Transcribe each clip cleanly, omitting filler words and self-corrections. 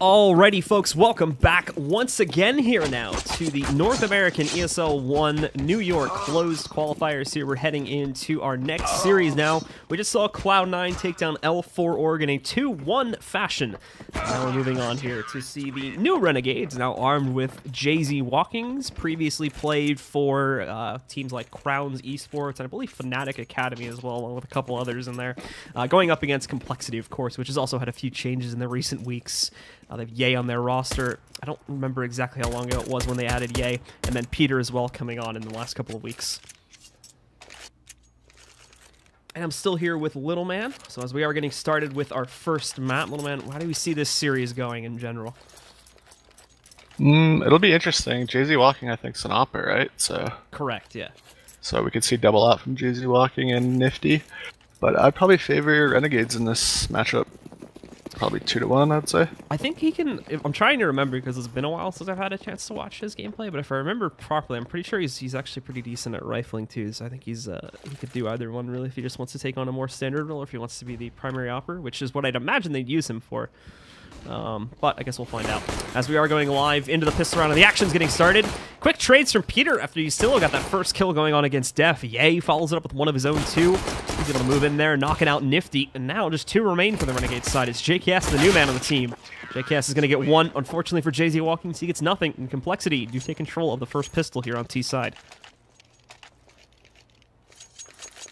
Alrighty, folks, welcome back once again here now to the North American ESL One New York closed qualifiers here. We're heading into our next series now. We just saw Cloud9 take down L4 Org in a 2-1 fashion. Now we're moving on here to see the new Renegades, now armed with Jay-Z Walkings, previously played for teams like Crowns Esports, and I believe Fnatic Academy as well, along with a couple others in there. Going up against compLexity, of course, which has also had a few changes in the recent weeks. They have Ye on their roster. I don't remember exactly how long ago it was when they added Ye, and then Peter as well coming on in the last couple of weeks. And I'm still here with Little Man. So as we are getting started with our first map, Little Man, how do we see this series going in general? It'll be interesting. Jay-Z Walking, I think, is an opera, right? So correct, yeah. So we could see double out from Jay-Z Walking and Nifty. But I'd probably favor Renegades in this matchup. Probably 2-1, I'd say. I think he can. I'm trying to remember because it's been a while since I've had a chance to watch his gameplay. But if I remember properly, I'm pretty sure he's actually pretty decent at rifling too. So I think he could do either one really if he just wants to take on a more standard role, or if he wants to be the primary opper, which is what I'd imagine they'd use him for. But I guess we'll find out. As we are going live into the pistol round, and the action's getting started. Quick trades from Peter after he still got that first kill going on against Def. Ye follows it up with one of his own two. He's able to move in there, knocking out Nifty. And now just two remain for the Renegade side. It's JKS, the new man on the team. JKS is going to get one. Unfortunately for Jay-Z Walking, he gets nothing. And compLexity do take control of the first pistol here on T side.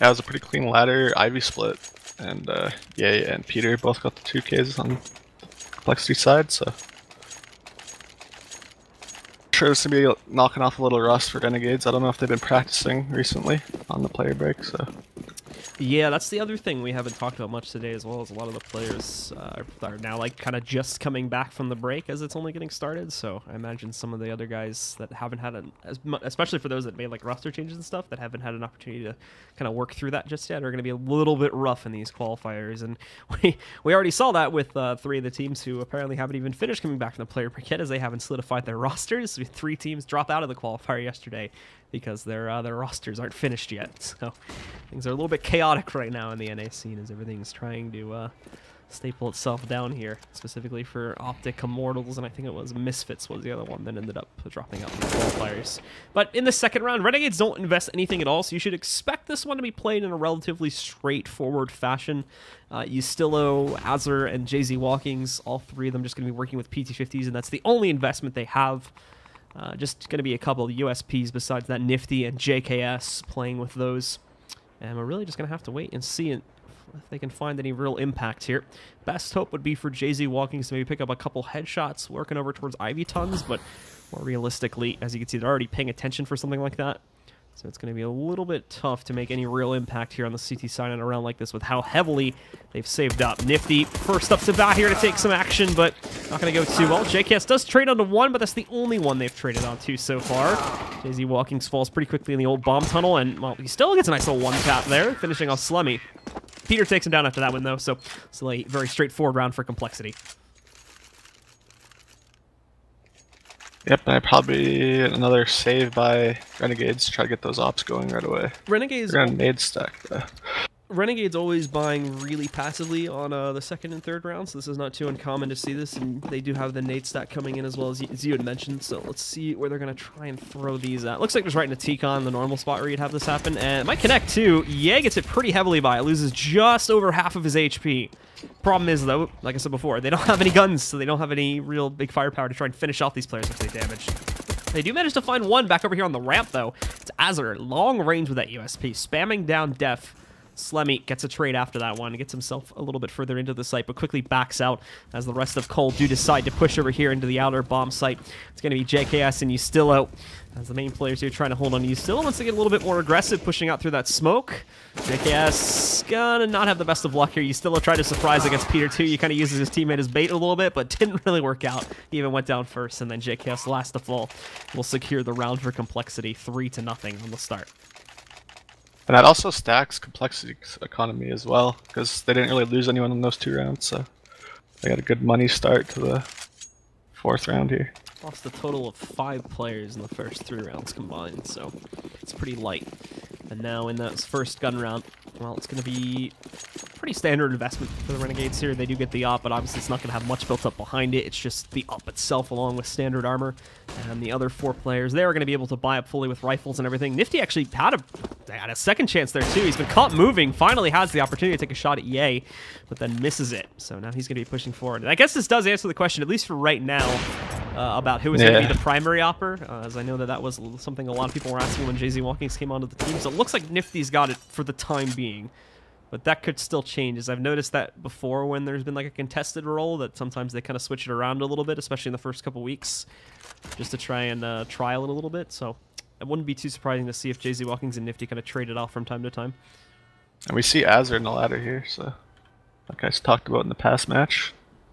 Yeah, it was a pretty clean ladder Ivy split. And Ye and Peter both got the 2 Ks on compLexity side, so sure this will be knocking off a little rust for Renegades. I don't know if they've been practicing recently on the player break, so yeah, that's the other thing we haven't talked about much today, as well as a lot of the players are now like kind of just coming back from the break as it's only getting started. So I imagine some of the other guys that haven't had especially for those that made like roster changes and stuff, that haven't had an opportunity to kind of work through that just yet, are going to be a little bit rough in these qualifiers. And we already saw that with 3 of the teams who apparently haven't even finished coming back from the player break yet, as they haven't solidified their rosters. We had 3 teams drop out of the qualifier yesterday because their rosters aren't finished yet. So things are a little bit chaotic right now in the NA scene as everything's trying to staple itself down here, specifically for Optic Immortals, and I think it was Misfits was the other one that ended up dropping out from the qualifiers. But in the second round, Renegades don't invest anything at all, so you should expect this one to be played in a relatively straightforward fashion. Yustillo, Azure, and Jay-Z Walkings, all 3 of them just going to be working with PT50s, and that's the only investment they have. Just going to be a couple of USPs besides that, Nifty and JKS playing with those. And we're really just going to have to wait and see if they can find any real impact here. Best hope would be for Jay-Z Walkings to maybe pick up a couple headshots working over towards Ivy Tons, but more realistically, as you can see, they're already paying attention for something like that. So it's going to be a little bit tough to make any real impact here on the CT side in a round like this with how heavily they've saved up. Nifty first up to bat here to take some action, but not going to go too well. JKS does trade onto 1, but that's the only one they've traded onto so far. Jay-Z Walkings falls pretty quickly in the old bomb tunnel, and well, he still gets a nice little 1-tap there, finishing off Slummy. Peter takes him down after that one, though, so it's a very straightforward round for compLexity. yep, and probably another save by Renegades to try to get those ops going right away. Renegades are gonna nade stack though. Renegades always buying really passively on the second and third rounds, so this is not too uncommon to see this, and they do have the nade stack coming in as well as you had mentioned, so let's see where they're going to try and throw these at. Looks like there's right in a T-Con, the normal spot where you'd have this happen, and it might connect too. Ye gets it pretty heavily by it, loses just over half of his HP. Problem is, though, like I said before, they don't have any guns, so they don't have any real big firepower to try and finish off these players if they damage. They do manage to find one back over here on the ramp, though. It's Azure, long range with that USP, spamming down Def. Slemmy gets a trade after that one, gets himself a little bit further into the site, but quickly backs out as the rest of Cole do decide to push over here into the outer bomb site. It's going to be JKS and Yustillo as the main players here trying to hold on to Yustillo. Wants to get a little bit more aggressive, pushing out through that smoke. JKS gonna not have the best of luck here. Yustillo tried to surprise against Peter too. He kind of uses his teammate as bait a little bit, but didn't really work out. He even went down first, and then JKS last to fall will secure the round for compLexity, 3-0 on the start. And that also stacks compLexity's economy as well, because they didn't really lose anyone in those 2 rounds, so they got a good money start to the 4th round here. Lost a total of 5 players in the first 3 rounds combined, so it's pretty light. And now in that first gun round, well, it's going to be pretty standard investment for the Renegades here. They do get the op, but obviously it's not going to have much built up behind it. It's just the op itself along with standard armor. And the other 4 players, they are going to be able to buy up fully with rifles and everything. Nifty actually had a second chance there too. He's been caught moving, finally has the opportunity to take a shot at Ye, but then misses it. So now he's going to be pushing forward. And I guess this does answer the question, at least for right now, about who is going to be the primary opper, as I know that was something a lot of people were asking when JZ Walkings came onto the team. So it looks like Nifty's got it for the time being. But that could still change, as I've noticed that before when there's been like a contested role, that sometimes they kind of switch it around a little bit, especially in the first couple weeks, just to try and trial it a little bit. So it wouldn't be too surprising to see if JZ Walkings and Nifty kind of trade it off from time to time. And we see Azur in the ladder here, so like I talked about in the past match,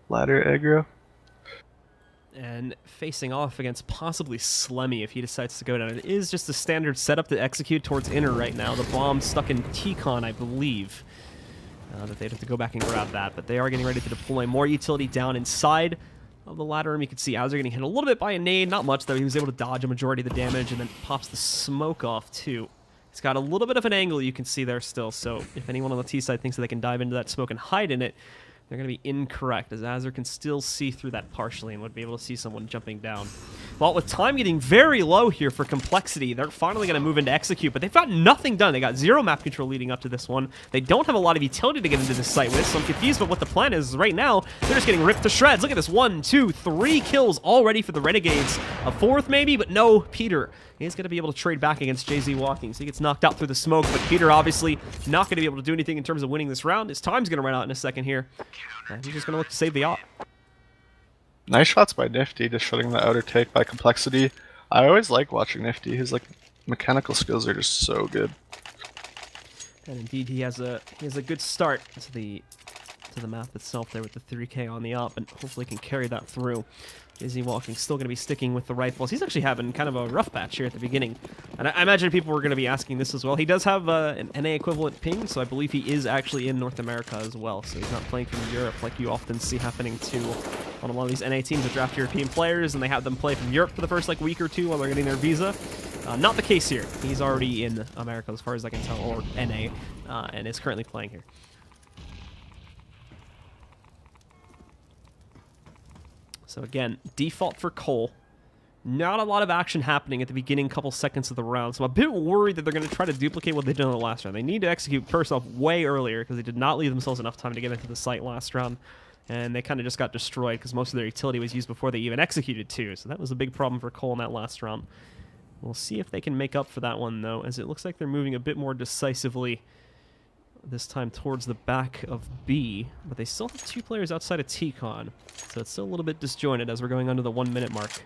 ladder aggro. And facing off against possibly Slemmy if he decides to go down. It is just a standard setup to execute towards inner right now. The bomb stuck in T-Con, I believe. That they'd have to go back and grab that. But they are getting ready to deploy more utility down inside of the ladder room. You can see Azur getting hit a little bit by a nade. Not much, though. He was able to dodge a majority of the damage and then pops the smoke off, too. It's got a little bit of an angle you can see there still. So if anyone on the T side thinks that they can dive into that smoke and hide in it, they're going to be incorrect, as Azur can still see through that partially and would be able to see someone jumping down. Well, with time getting very low here for compLexity, they're finally going to move into execute, but they've got nothing done. They got 0 map control leading up to this one. They don't have a lot of utility to get into this site with, so I'm confused about what the plan is right now. They're just getting ripped to shreds. Look at this, 1, 2, 3 kills already for the Renegades. A 4th maybe, but no, Peter is going to be able to trade back against JZ Walking. So he gets knocked out through the smoke, but Peter obviously not going to be able to do anything in terms of winning this round. His time's going to run out in a second here. And he's just going to look to save the op. Nice shots by Nifty, just shutting the outer take by compLexity. I always like watching Nifty. His like mechanical skills are just so good. And indeed, he has a good start to the map itself there with the 3K on the op, and hopefully can carry that through. JZ Walking still going to be sticking with the rifles. He's actually having kind of a rough patch here at the beginning. And I imagine people were going to be asking this as well. He does have an NA equivalent ping, so I believe he is actually in North America as well. So he's not playing from Europe like you often see happening to on a lot of these NA teams that draft European players, and they have them play from Europe for the first like week or two while they're getting their visa. Not the case here. He's already in America as far as I can tell, or NA, and is currently playing here. So again, default for Cole. Not a lot of action happening at the beginning couple seconds of the round, so I'm a bit worried that they're going to try to duplicate what they did in the last round. They need to execute first off way earlier because they did not leave themselves enough time to get into the site last round, and they kind of just got destroyed because most of their utility was used before they even executed too, so that was a big problem for Cole in that last round. We'll see if they can make up for that one, though, as it looks like they're moving a bit more decisively this time towards the back of B, but they still have 2 players outside of T-Con, so it's still a little bit disjointed as we're going under the 1 minute mark.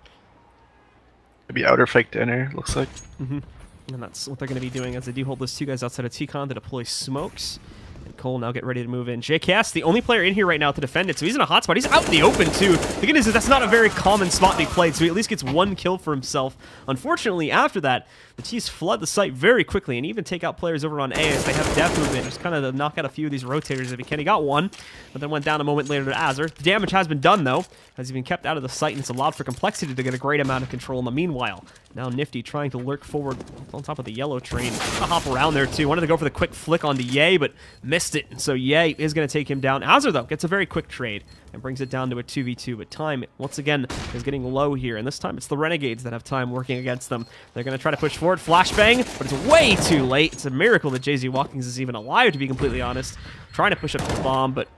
Maybe outer fake dinner, looks like. And that's what they're going to be doing as they do hold those 2 guys outside of T-Con to deploy smokes. And Cole now get ready to move in. JKS, the only player in here right now to defend it, so he's in a hot spot. He's out in the open, too. The good news is that's not a very common spot to be played, so he at least gets 1 kill for himself. Unfortunately, after that, the T's flood the site very quickly and even take out players over on A as they have death movement, just kind of to knock out a few of these rotators if he can. He got 1, but then went down a moment later to Azur. The damage has been done, though, as he's been kept out of the site, and it's allowed for compLexity to get a great amount of control in the meanwhile. Now Nifty trying to lurk forward on top of the yellow train. Gonna hop around there, too. Wanted to go for the quick flick onto Ye, but missed it. So Ye is going to take him down. Azur, though, gets a very quick trade and brings it down to a 2v2, but time, once again, is getting low here, and this time it's the Renegades that have time working against them. They're going to try to push forward, flashbang, but it's way too late. It's a miracle that JZ Walkings is even alive, to be completely honest. Trying to push up the bomb, but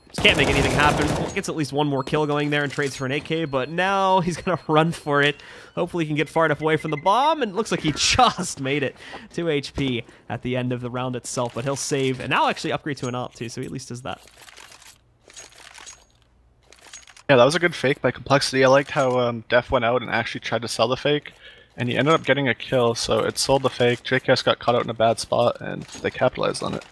just can't make anything happen. Gets at least 1 more kill going there and trades for an AK, but now he's going to run for it. Hopefully he can get far enough away from the bomb, and it looks like he just made it. 2 HP at the end of the round itself, but he'll save, and now actually upgrade to an op, too, so he at least does that. Yeah, that was a good fake by compLexity. I liked how Def went out and actually tried to sell the fake, and he ended up getting a kill, so it sold the fake. JKS got caught out in a bad spot, and they capitalized on it.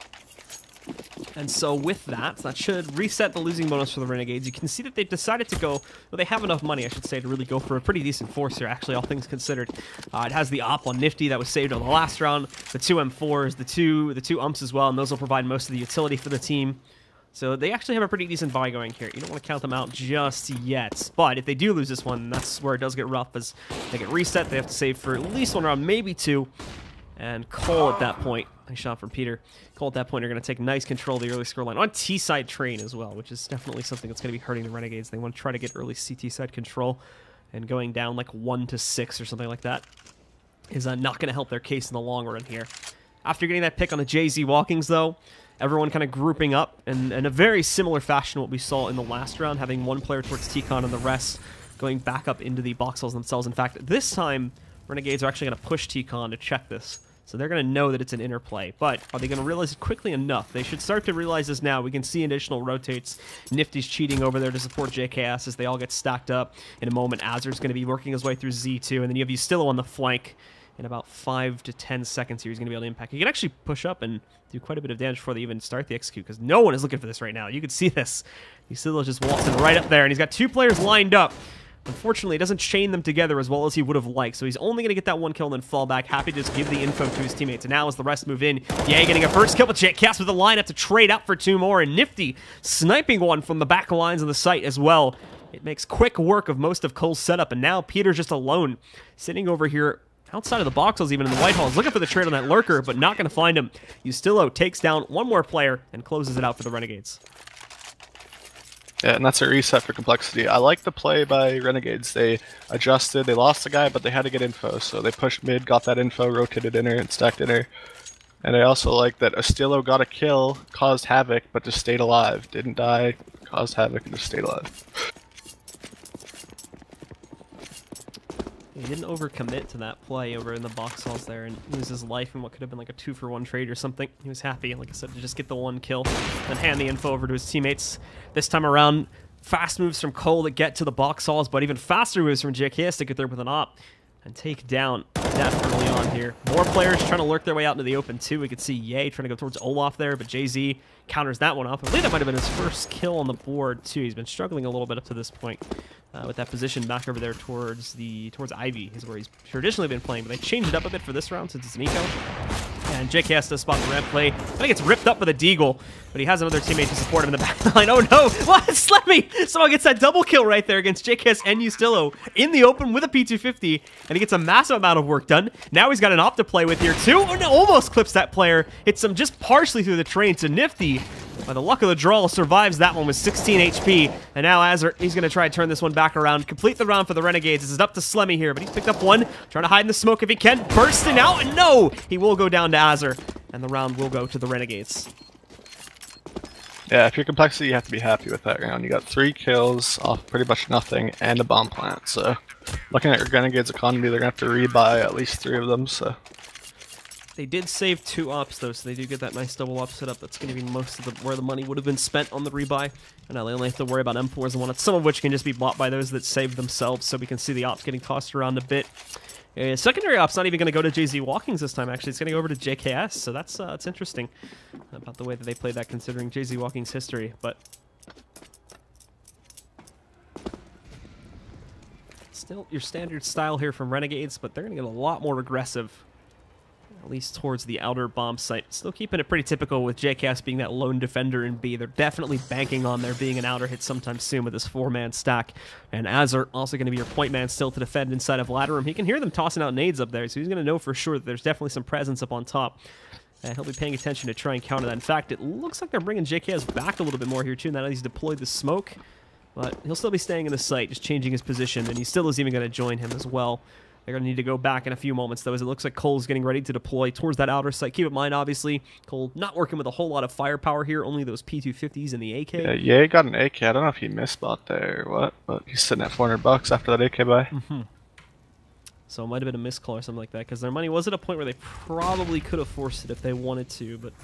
And so with that, that should reset the losing bonus for the Renegades. You can see that they've decided to go, well, they have enough money, I should say, to really go for a pretty decent force here, actually, all things considered. It has the op on Nifty that was saved on the last round, the 2 M4s, the two umps as well, and those will provide most of the utility for the team. So they actually have a pretty decent buy going here. You don't want to count them out just yet. But if they do lose this one, that's where it does get rough, as they get reset. They have to save for at least 1 round, maybe 2. And Cole at that point, nice shot from Peter. Cole at that point are going to take nice control of the early scoreline on T-side train as well, which is definitely something that's going to be hurting the Renegades. They want to try to get early CT side control, and going down like 1-6 or something like that is not going to help their case in the long run here. After getting that pick on the JZ Walkings, though, everyone kind of grouping up in a very similar fashion to what we saw in the last round, having one player towards T-Con and the rest going back up into the box halls themselves. In fact, this time, Renegades are actually going to push T-Con to check this. So they're going to know that it's an interplay, but are they going to realize it quickly enough? They should start to realize this now. We can see additional rotates. Nifty's cheating over there to support JKS as they all get stacked up. In a moment, Azur's going to be working his way through Z2, and then you have Ustillo on the flank. In about 5 to 10 seconds here, he's going to be able to impact. He can actually push up and do quite a bit of damage before they even start the execute, because no one is looking for this right now. You can see this. Ustillo's just waltzing right up there, and he's got 2 players lined up. Unfortunately, it doesn't chain them together as well as he would have liked, so he's only going to get that 1 kill and then fall back. Happy to just give the info to his teammates. And now as the rest move in, Ye getting a first kill, but JKS with the line up to trade out for 2 more, and Nifty sniping one from the back lines of the site as well. It makes quick work of most of Cole's setup, and now Peter's just alone, sitting over here outside of the boxels, even in the White Halls, looking for the trade on that lurker, but not going to find him. Ustillo takes down 1 more player and closes it out for the Renegades. Yeah, and that's a reset for compLexity. I like the play by Renegades. They adjusted, they lost the guy, but they had to get info. So they pushed mid, got that info, rotated inner, and stacked inner. And I also like that Ustillo got a kill, caused havoc, but just stayed alive. Didn't die, caused havoc, and just stayed alive. He didn't overcommit to that play over in the box halls there and lose his life in what could have been like a 2-for-1 trade or something. He was happy, like I said, to just get the 1 kill and hand the info over to his teammates. This time around, fast moves from Cole to get to the box halls, but even faster moves from JKS to get there with an op and take down Def early on here. More players trying to lurk their way out into the open too. We could see Ye trying to go towards Olaf there, but JZ counters that one off. I believe that might have been his first kill on the board too. He's been struggling a little bit up to this point. With that position back over there towards Ivy is where he's traditionally been playing, but they changed it up a bit for this round since it's an eco. And JKS does spot the ramp play. I think it's ripped up with a deagle, but he has another teammate to support him in the back line. Oh no! What? Slemmy! Someone gets that double kill right there against JKS and Ustillo in the open with a P250, and he gets a massive amount of work done. Now he's got an op to play with here too. Oh no! Almost clips that player. Hits him just partially through the train to Nifty. By the luck of the draw, survives that one with 16 HP. And now Azur, he's going to try to turn this one back around. Complete the round for the Renegades. This is up to Slemmy here, but he's picked up 1. Trying to hide in the smoke if he can. Bursting out, and no! He will go down to Azur, and the round will go to the Renegades. Yeah, if you're compLexity, you have to be happy with that round. You got 3 kills off pretty much nothing and a bomb plant. So, looking at your Renegades economy, they're going to have to rebuy at least 3 of them. So. They did save 2 ops though, so they do get that nice double op setup. That's going to be most of where the money would have been spent on the rebuy. And now they only have to worry about M4s and whatnot, some of which can just be bought by those that save themselves. So we can see the ops getting tossed around a bit. Secondary op's not even going to go to JZ Walkings this time, actually. It's going to go over to JKS, so that's interesting about the way that they played that, considering JZ Walkings' history. But still your standard style here from Renegades, but they're going to get a lot more aggressive, at least towards the outer bomb site. Still keeping it pretty typical with JKS being that lone defender in B. They're definitely banking on there being an outer hit sometime soon with this 4-man stack. And Azur also going to be your point man still to defend inside of ladder room. He can hear them tossing out nades up there, so he's going to know for sure that there's definitely some presence up on top. And he'll be paying attention to try and counter that. In fact, it looks like they're bringing JKS back a little bit more here too, now that he's deployed the smoke. But he'll still be staying in the site, just changing his position, and he still is even going to join him as well. They're going to need to go back in a few moments, though, as it looks like Cole's getting ready to deploy towards that outer site. Keep in mind, obviously, Cole not working with a whole lot of firepower here, only those P250s and the AK. Yeah, Ye got an AK. I don't know if he misbought there or what, but he's sitting at $400 after that AK buy. So it might have been a miscall or something like that, because their money was at a point where they probably could have forced it if they wanted to, but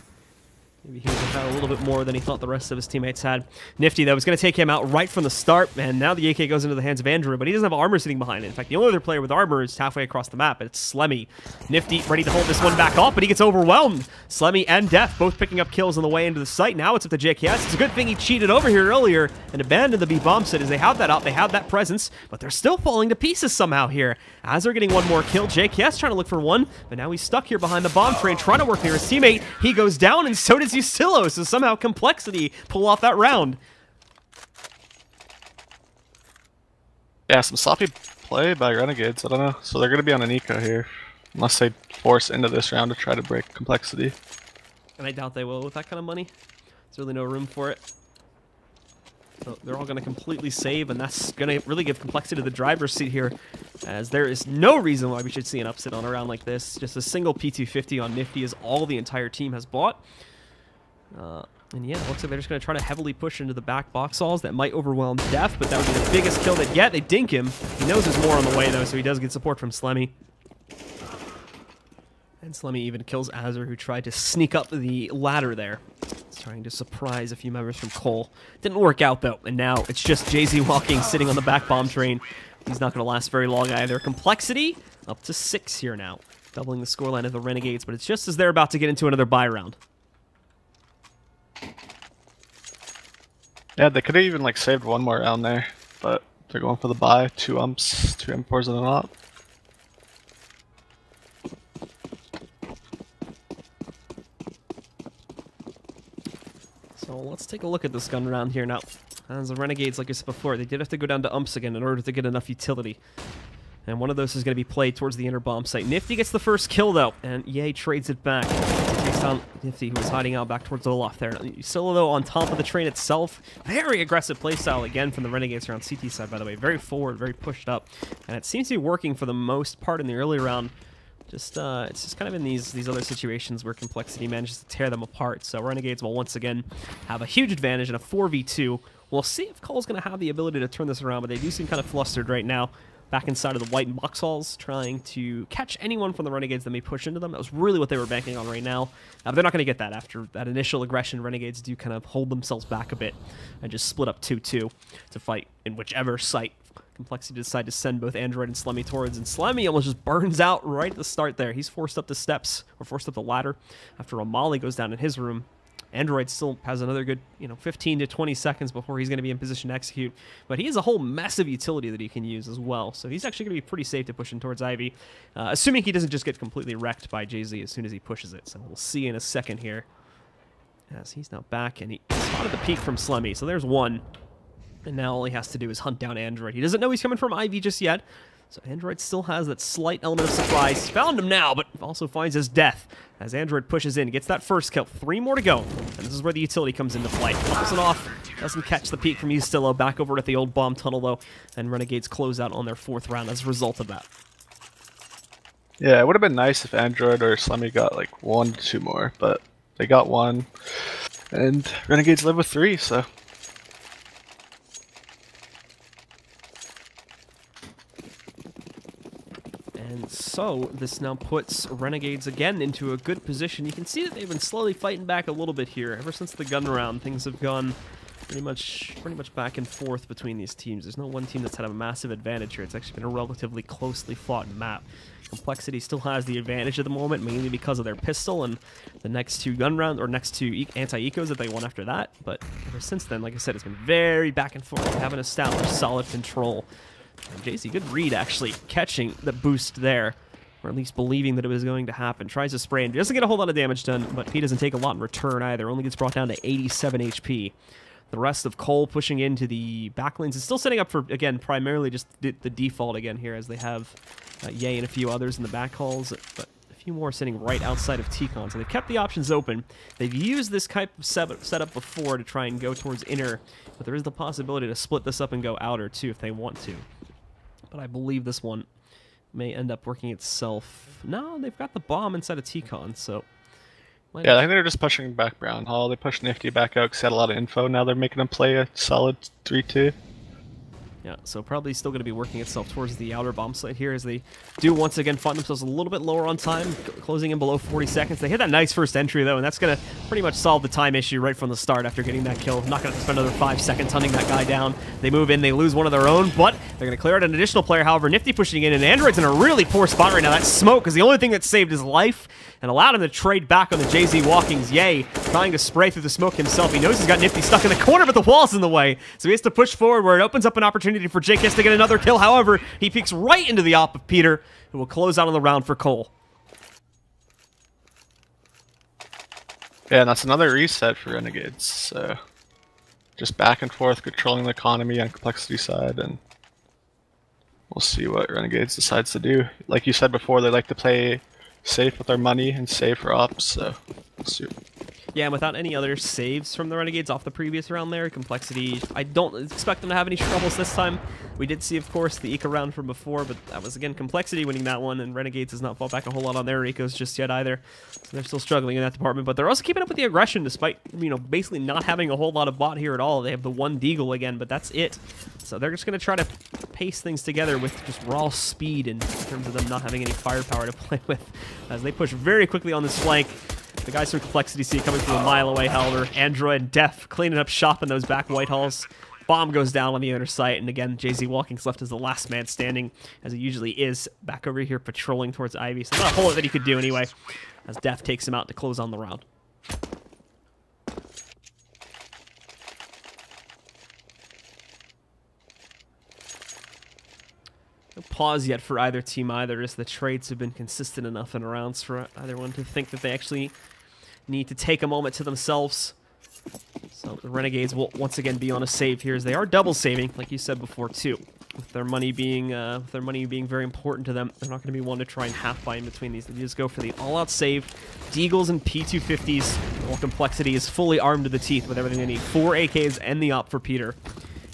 maybe he had a little bit more than he thought the rest of his teammates had. Nifty, though, was going to take him out right from the start, and now the AK goes into the hands of Andrew, but he doesn't have armor sitting behind it. In fact, the only other player with armor is halfway across the map, and it's Slemmy. Nifty ready to hold this one back off, but he gets overwhelmed. Slemmy and Def both picking up kills on the way into the site. Now it's up to JKS. It's a good thing he cheated over here earlier and abandoned the B-bomb site, as they have that out, they have that presence, but they're still falling to pieces somehow here. As they're getting 1 more kill, JKS trying to look for 1, but now he's stuck here behind the bomb train, trying to work near his teammate. He goes down, and so does Ustillo, so somehow compLexity pull off that round. Yeah, some sloppy play by Renegades. I don't know. So they're going to be on an eco here. Unless they force into this round to try to break complexity. And I doubt they will with that kind of money. There's really no room for it. So they're all going to completely save, and that's going to really give complexity to the driver's seat here, as there is no reason why we should see an upset on a round like this. Just a single P250 on Nifty is all the entire team has bought. And yeah, it looks like they're just going to try to heavily push into the back box halls. That might overwhelm Def, but that would be the biggest kill they'd get. They dink him. He knows there's more on the way, though, so he does get support from Slemmy. And Slemmy even kills Azur, who tried to sneak up the ladder there. He's trying to surprise a few members from Cole. Didn't work out, though, and now it's just JZ walking, sitting on the back bomb train. He's not going to last very long either. Complexity up to 6 here now, doubling the scoreline of the Renegades, but it's just as they're about to get into another buy round. Yeah, they could have even like saved one more round there, but they're going for the buy. 2 umps, 2 M4s and an op. So let's take a look at this gun round here now. As the Renegades, like I said before, they did have to go down to umps again in order to get enough utility. And one of those is going to be played towards the inner bomb site. Nifty gets the first kill, though, and Ye trades it back. Takes down Nifty, who was hiding out back towards Olaf there. Solo, though, on top of the train itself. Very aggressive playstyle, again, from the Renegades here on CT side, by the way. Very forward, very pushed up. And it seems to be working for the most part in the early round. Just it's just kind of in these other situations where complexity manages to tear them apart. So Renegades will once again have a huge advantage in a 4v2. We'll see if Cole's going to have the ability to turn this around, but they do seem kind of flustered right now. Back inside of the white box halls, trying to catch anyone from the Renegades that may push into them. That was really what they were banking on right now. They're not going to get that after that initial aggression. Renegades do kind of hold themselves back a bit and just split up 2-2 to fight in whichever site Complexity decide to send both Android and Slemmy towards, and Slemmy almost just burns out right at the start there. He's forced up the steps, or forced up the ladder, after a molly goes down in his room. Android still has another good, 15 to 20 seconds before he's going to be in position to execute, but he has a whole massive utility that he can use as well, so he's actually going to be pretty safe to push in towards Ivy, assuming he doesn't just get completely wrecked by JZ as soon as he pushes it, so we'll see in a second here. As he's now back, and he spotted the peek from Slemmy, so there's one. And now all he has to do is hunt down Android. He doesn't know he's coming from Ivy just yet, so Android still has that slight element of surprise. He's found him now, but also finds his death as Android pushes in, gets that first kill. 3 more to go, and this is where the utility comes into play. Pops it off, doesn't catch the peek from Ustillo. Back over at the old bomb tunnel, though, and Renegades close out on their 4th round as a result of that. Yeah, it would have been nice if Android or Slemmy got like 1 to 2 more, but they got 1, and Renegades live with 3, so... And so, this now puts Renegades again into a good position. You can see that they've been slowly fighting back a little bit here. Ever since the gun round, things have gone pretty much back and forth between these teams. There's no one team that's had a massive advantage here. It's actually been a relatively closely fought map. Complexity still has the advantage at the moment, mainly because of their pistol and the next 2 gun rounds, or next 2 anti-ecos that they won after that. But ever since then, like I said, it's been very back and forth. They haven't established solid control. And JC, good read, actually, catching the boost there, or at least believing that it was going to happen. Tries to spray and doesn't get a whole lot of damage done, but he doesn't take a lot in return either. Only gets brought down to 87 HP. The rest of Cole pushing into the back lanes is still setting up for, again, primarily just the default again here, as they have Ye and a few others in the back halls, but a few more sitting right outside of T-Con. So they've kept the options open. They've used this type of setup before to try and go towards inner, but there is the possibility to split this up and go outer too if they want to. But I believe this one may end up working itself. No, they've got the bomb inside of T-Con, so... Yeah, I think they're just pushing back Brown Hall. They pushed Nifty back out because he had a lot of info. Now they're making him play a solid 3-2. Yeah, so probably still going to be working itself towards the outer bomb site here, as they do once again find themselves a little bit lower on time, closing in below 40 seconds. They hit that nice first entry, though, and that's going to pretty much solve the time issue right from the start after getting that kill. Not going to spend another 5 seconds hunting that guy down. They move in, they lose one of their own, but they're going to clear out an additional player. However, Nifty pushing in, and Android's in a really poor spot right now. That smoke is the only thing that saved his life and allowed him to trade back on the JZ Walkings. Ye trying to spray through the smoke himself. He knows he's got Nifty stuck in the corner, but the wall's in the way, so he has to push forward where it opens up an opportunity for JKS to get another kill. However, he peeks right into the op of Peter, who will close out on the round for Cole. Yeah, and that's another reset for Renegades. So just back and forth, controlling the economy on complexity side, and We'll see what Renegades decides to do. Like you said before, they like to play safe with their money and save for ops, so we'll see. Yeah, and without any other saves from the Renegades off the previous round there, compLexity, I don't expect them to have any troubles this time. We did see, of course, the Eco round from before, but that was, again, compLexity winning that one, and Renegades has not fought back a whole lot on their Ecos just yet either. So they're still struggling in that department, but they're also keeping up with the aggression despite, you know, basically not having a whole lot of bot here at all. They have the one Deagle again, but that's it. So they're just going to try to pace things together with just raw speed in terms of them not having any firepower to play with as they push very quickly on this flank. The guys from compLexity see it coming from a mile away, however. Android and Def cleaning up shop in those back white halls. Bomb goes down on the inner site, and again, JZ Walking's left as the last man standing, as he usually is, back over here patrolling towards Ivy. So not a whole lot that he could do anyway, as Def takes him out to close on the round. No pause yet for either team either, as the trades have been consistent enough in rounds for either one to think that they actually need to take a moment to themselves. So the Renegades will once again be on a save here, as they are double saving, like you said before too. With their money being very important to them, they're not going to be one to try and half buy in between these. They just go for the all-out save, Deagles and P250s, while compLexity is fully armed to the teeth with everything they need. 4 AKs and the op for Peter.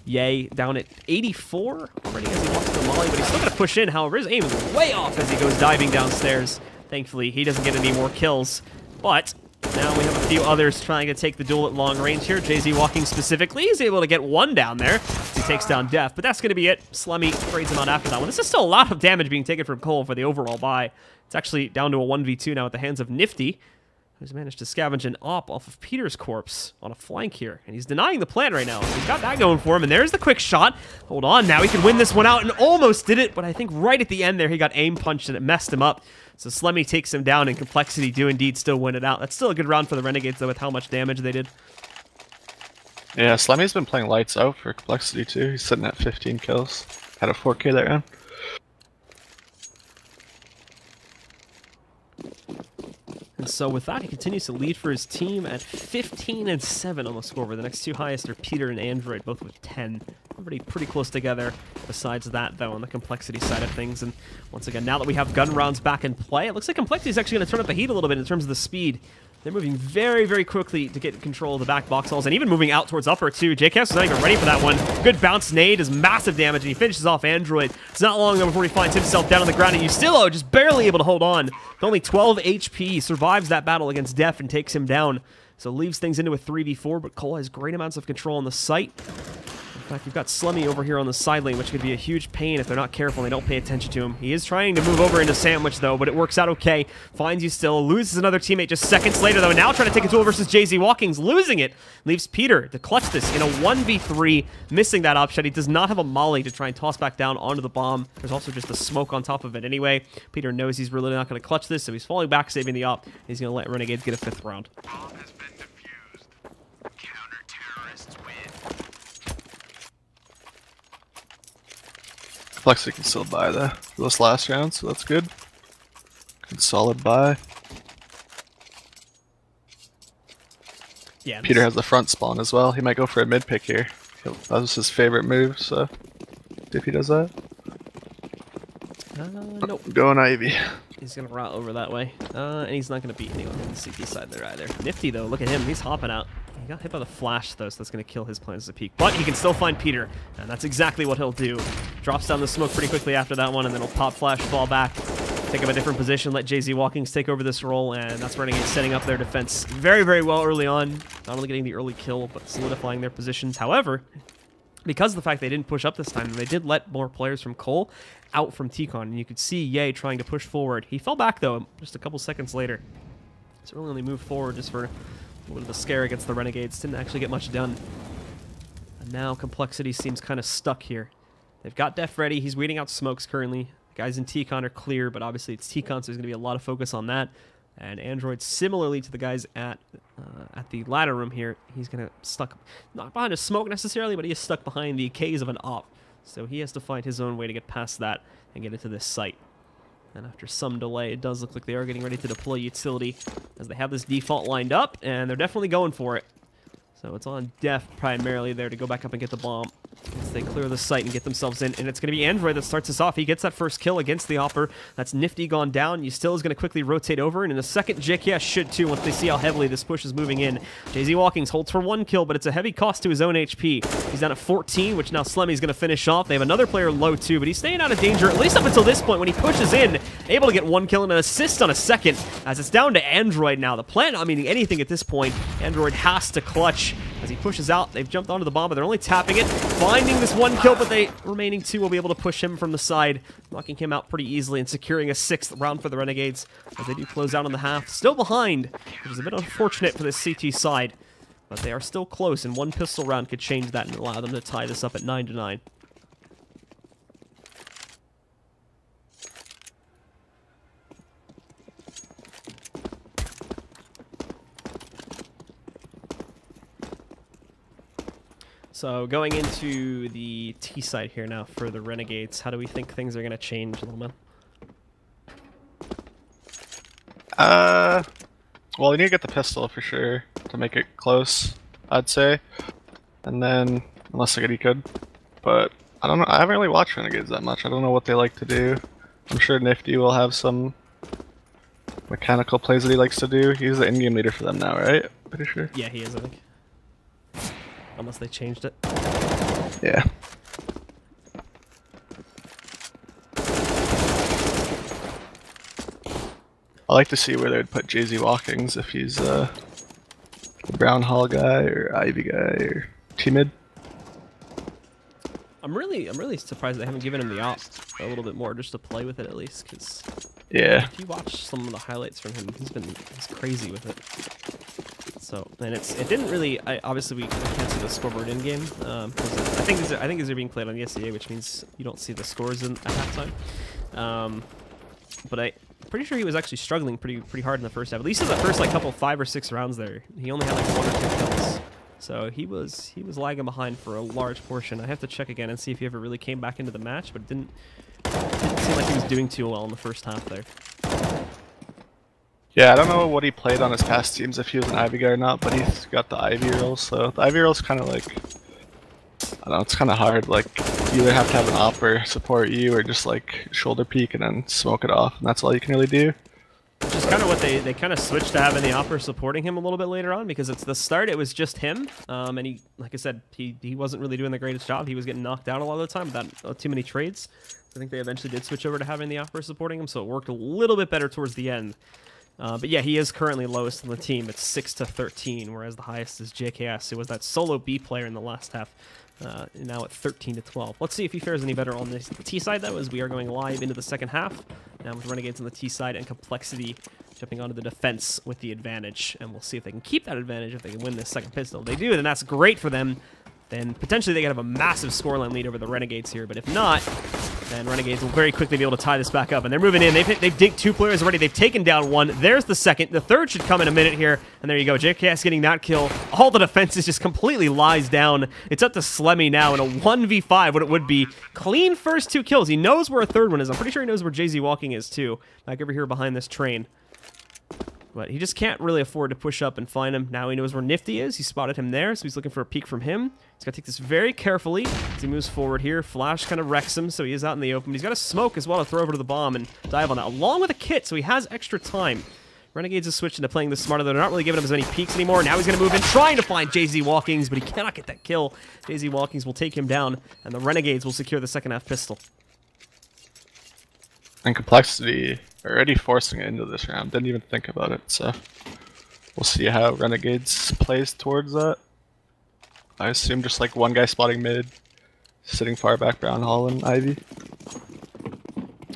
Yay, down at 84 already as he walks to the molly, but he's still going to push in. However, his aim is way off as he goes diving downstairs. Thankfully, he doesn't get any more kills, but now we have a few others trying to take the duel at long range here. JZ Walking specifically is able to get one down there. He takes down Def, but that's going to be it. Slemmy trades him out after that one. This is still a lot of damage being taken from Cole for the overall buy. It's actually down to a 1v2 now at the hands of Nifty, who's managed to scavenge an op off of Peter's corpse on a flank here. And he's denying the plan right now. He's got that going for him, and there's the quick shot. Hold on, now he can win this one out, and almost did it, but I think right at the end there he got aim punched and it messed him up. So Slemmy takes him down, and compLexity do indeed still win it out. That's still a good round for the Renegades, though, with how much damage they did. Yeah, Slemmy's been playing lights out for compLexity too. He's sitting at 15 kills. Had a 4K that round. And so with that, he continues to lead for his team at 15 and 7 on the scoreboard. The next two highest are Peter and Android, both with 10. Pretty close together. Besides that, though, on the compLexity side of things. And once again, now that we have gun rounds back in play, it looks like compLexity is actually going to turn up the heat a little bit in terms of the speed. They're moving very quickly to get control of the back box halls, and even moving out towards upper, too. JKS is not even ready for that one. Good bounce nade does massive damage, and he finishes off Android. It's not long, though, before he finds himself down on the ground, and Ustillo just barely able to hold on. With only 12 HP, survives that battle against Def and takes him down. So leaves things into a 3v4, but Cole has great amounts of control on the site. In fact, you've got Slemmy over here on the side lane, which could be a huge pain if they're not careful and they don't pay attention to him. He is trying to move over into Sandwich, though, but it works out okay. Finds Ustillo, loses another teammate just seconds later, though, and now trying to take a duel versus JZ Walking's, losing it. Leaves Peter to clutch this in a 1v3, missing that op shot. He does not have a molly to try and toss back down onto the bomb. There's also just a smoke on top of it anyway. Peter knows he's really not going to clutch this, so he's falling back, saving the op. He's going to let Renegades get a 5th round. compLexity can still buy this last round, so that's good. Good solid buy. Yeah, Peter has the front spawn as well. He might go for a mid pick here. That was his favorite move, so if he does that. Nope. Going Ivy. He's going to route over that way. And he's not going to beat anyone on the CT side there either. Nifty, though. Look at him. He's hopping out. He got hit by the flash, though, so that's going to kill his plans to peek. But he can still find Peter, and that's exactly what he'll do. Drops down the smoke pretty quickly after that one, and then he'll pop flash, fall back, take up a different position, let JZ Walkings take over this role, and that's Renegades setting up their defense very well early on. Not only getting the early kill, but solidifying their positions. However, because of the fact they didn't push up this time, they did let more players from Cole out from T-Con, and you could see Ye trying to push forward. He fell back, though, just a couple seconds later. So really only moved forward just for a little bit of a scare against the Renegades. Didn't actually get much done. And now compLexity seems kind of stuck here. They've got Def ready. He's waiting out smokes currently. The guys in T-Con are clear, but obviously it's T-Con, so there's going to be a lot of focus on that. And Android, similarly to the guys at the ladder room here, he's going to stuck, not behind a smoke necessarily, but he is stuck behind the Ks of an op. So he has to find his own way to get past that and get into this site. And after some delay, it does look like they are getting ready to deploy utility as they have this default lined up, and they're definitely going for it. So it's on Def primarily there to go back up and get the bomb. As they clear the site and get themselves in. And it's going to be Android that starts us off. He gets that first kill against the Opper. That's Nifty gone down. You still is going to quickly rotate over. And in a second, JKS should too once they see how heavily this push is moving in. JZ Walkings holds for 1 kill, but it's a heavy cost to his own HP. He's down at 14, which now Slemmy's going to finish off. They have another player low too, but he's staying out of danger, at least up until this point when he pushes in. Able to get 1 kill and an assist on a second, as it's down to Android now. The plan not meaning anything at this point. Android has to clutch. As he pushes out, they've jumped onto the bomb, but they're only tapping it, finding this 1 kill, but the remaining 2 will be able to push him from the side, knocking him out pretty easily and securing a 6th round for the Renegades as they do close out on the half. Still behind, which is a bit unfortunate for this CT side, but they are still close, and 1 pistol round could change that and allow them to tie this up at 9-9. So going into the T side here now for the Renegades, how do we think things are going to change, little man? Well, you need to get the pistol for sure to make it close, I'd say. And then, unless they get E-Code. But, I don't know, I haven't really watched Renegades that much. I don't know what they like to do. I'm sure Nifty will have some mechanical plays that he likes to do. He's the in-game leader for them now, right? Pretty sure. Yeah, he is, I think. Unless they changed it. Yeah. I like to see where they would put JZ Walkings if he's a Brown Hall guy or Ivy guy or T-mid. I'm really surprised they haven't given him the op a little bit more just to play with it at least, because yeah, if you watch some of the highlights from him, he's crazy with it. So, and it didn't really. Obviously we can't see the scoreboard in game. I think these are being played on the SCA, which means you don't see the scores at halftime. But I'm pretty sure he was actually struggling pretty hard in the first half. At least in the first like couple 5 or 6 rounds there, he only had like 1 or 2 kills. So he was lagging behind for a large portion. I have to check again and see if he ever really came back into the match, but it didn't seem like he was doing too well in the first half there. Yeah, I don't know what he played on his past teams, if he was an Ivy guy or not, but he's got the Ivy role, so the Ivy role's kind of like, I don't know, it's kind of hard, like, you either have to have an opper support you, or just like shoulder peek and then smoke it off, and that's all you can really do. Which is kind of what they kind of switched to having the opper supporting him a little bit later on, because it's the start, it was just him, and he, like I said, he wasn't really doing the greatest job. He was getting knocked down a lot of the time without too many trades. I think they eventually did switch over to having the opper supporting him, so it worked a little bit better towards the end. But yeah, he is currently lowest on the team. It's 6-13, whereas the highest is JKS, who was that solo B player in the last half. Now at 13-12. Let's see if he fares any better on the T side, though, as we are going live into the second half. Now with Renegades on the T side and compLexity jumping onto the defense with the advantage. And we'll see if they can keep that advantage, if they can win this second pistol. If they do, then that's great for them. Then potentially they could have a massive scoreline lead over the Renegades here. But if not, then Renegades will very quickly be able to tie this back up. And they're moving in. They've dinked 2 players already. They've taken down 1. There's the second. The third should come in a minute here. And there you go. JKS getting that kill. All the defenses just completely lies down. It's up to Slemmy now in a 1v5, what it would be. Clean first 2 kills. He knows where a third one is. I'm pretty sure he knows where JZ Walking is, too. Back over here behind this train. But he just can't really afford to push up and find him. Now he knows where Nifty is. He spotted him there, so he's looking for a peek from him. He's got to take this very carefully as he moves forward here. Flash kind of wrecks him, so he is out in the open. He's got a smoke as well to throw over to the bomb and dive on that, along with a kit, so he has extra time. Renegades is switching to playing this smarter. They're not really giving him as many peeks anymore. Now he's going to move in, trying to find JZ Walkings, but he cannot get that kill. JZ Walkings will take him down, and the Renegades will secure the second half pistol. And compLexity already forcing it into this round. Didn't even think about it, so we'll see how Renegades plays towards that. I assume just like one guy spotting mid, sitting far back Brown Hall and Ivy.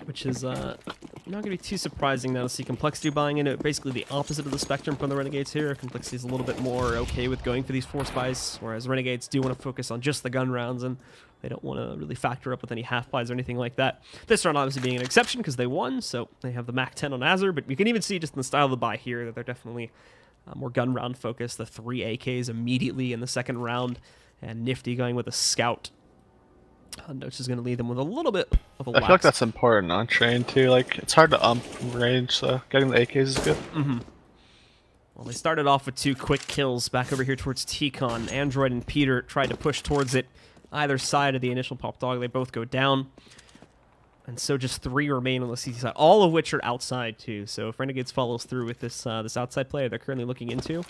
Which is not going to be too surprising now to see compLexity buying into basically the opposite of the spectrum from the Renegades here. compLexity is a little bit more okay with going for these force buys, whereas Renegades do want to focus on just the gun rounds, and they don't want to really factor up with any half buys or anything like that. This round obviously being an exception because they won, so they have the Mac 10 on Azure, but you can even see just in the style of the buy here that they're definitely more gun round focused. The 3 AKs immediately in the second round, and Nifty going with a scout. Noche is going to lead them with a little bit of a I feel like that's important on train too. Like, it's hard to from range, so getting the AKs is good. Well, they started off with 2 quick kills back over here towards T-Con. Android and Peter tried to push towards it either side of the initial pop dog. They both go down. And so just 3 remain on the CT side, all of which are outside too. So if Renegades follows through with this this outside player they're currently looking into,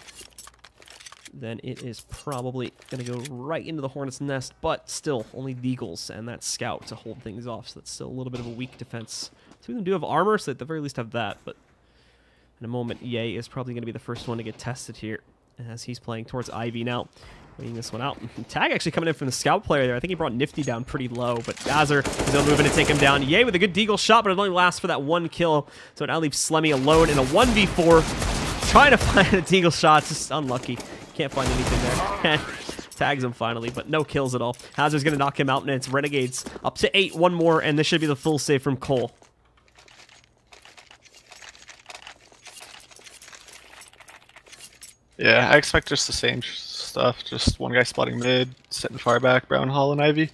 then it is probably going to go right into the Hornet's nest, but still only Deagles and that Scout to hold things off, so that's still a little bit of a weak defense. 2 of them do have armor, so at the very least have that, but in a moment, Ye is probably going to be the first one to get tested here as he's playing towards Ivy now. Waiting this one out. Tag actually coming in from the Scout player there. I think he brought Nifty down pretty low, but Azur is going to move in to take him down. Ye with a good Deagle shot, but it only lasts for that 1 kill, so it now leaves Slemmy alone in a 1v4. Trying to find a Deagle shot, just unlucky. Can't find anything there. Tags him finally, but no kills at all. Azur's going to knock him out, and it's Renegades up to 8. 1 more, and this should be the full save from Cole. Yeah, I expect just the same stuff. Just one guy spotting mid, sitting far back, Brown Hall and Ivy.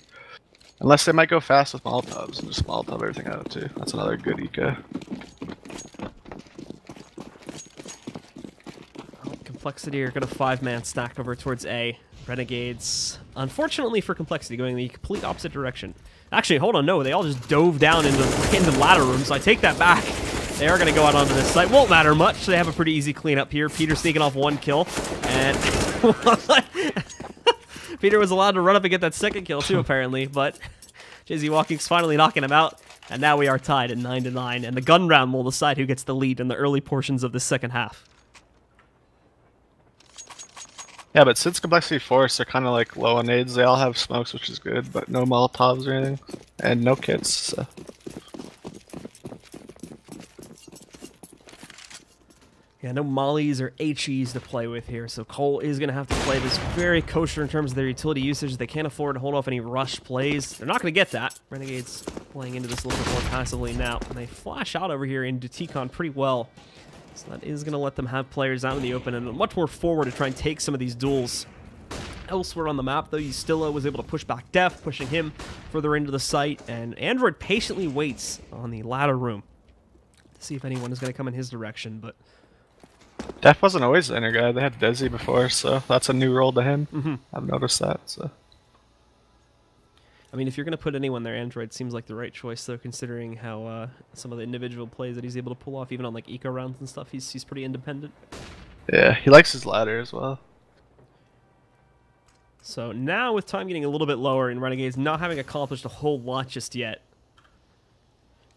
Unless they might go fast with Molotovs and just Molotov everything out too. That's another good eco. compLexity are going to 5-man stack over towards A. Renegades, unfortunately for compLexity, going the complete opposite direction. Actually, hold on, no, they all just dove down into the ladder room, so I take that back. They are going to go out onto this site. Won't matter much. They have a pretty easy cleanup here. Peter sneaking off 1 kill, and Peter was allowed to run up and get that 2nd kill too, apparently, but JZ Walking's finally knocking him out, and now we are tied at 9-9, and the gun round will decide who gets the lead in the early portions of the second half. Yeah, but since compLexity Force, they're kind of like low on nades. They all have smokes, which is good, but no Molotovs or anything, and no kits. So. Yeah, no mollies or HEs to play with here, so Cole is going to have to play this very kosher in terms of their utility usage. They can't afford to hold off any rush plays. They're not going to get that. Renegades playing into this a little bit more passively now, and they flash out over here into T-Con pretty well. So that is going to let them have players out in the open and much more forward to try and take some of these duels. Elsewhere on the map, though, Ustilla was able to push back Def, pushing him further into the site, and Android patiently waits on the ladder room to see if anyone is going to come in his direction, but Def wasn't always the inner guy. They had Desi before, so that's a new role to him. I've noticed that. So, I mean, if you're going to put anyone there, Android seems like the right choice, though, considering how some of the individual plays that he's able to pull off, even on like eco rounds and stuff, he's pretty independent. Yeah, he likes his ladder as well. So now, with time getting a little bit lower and Renegades not having accomplished a whole lot just yet,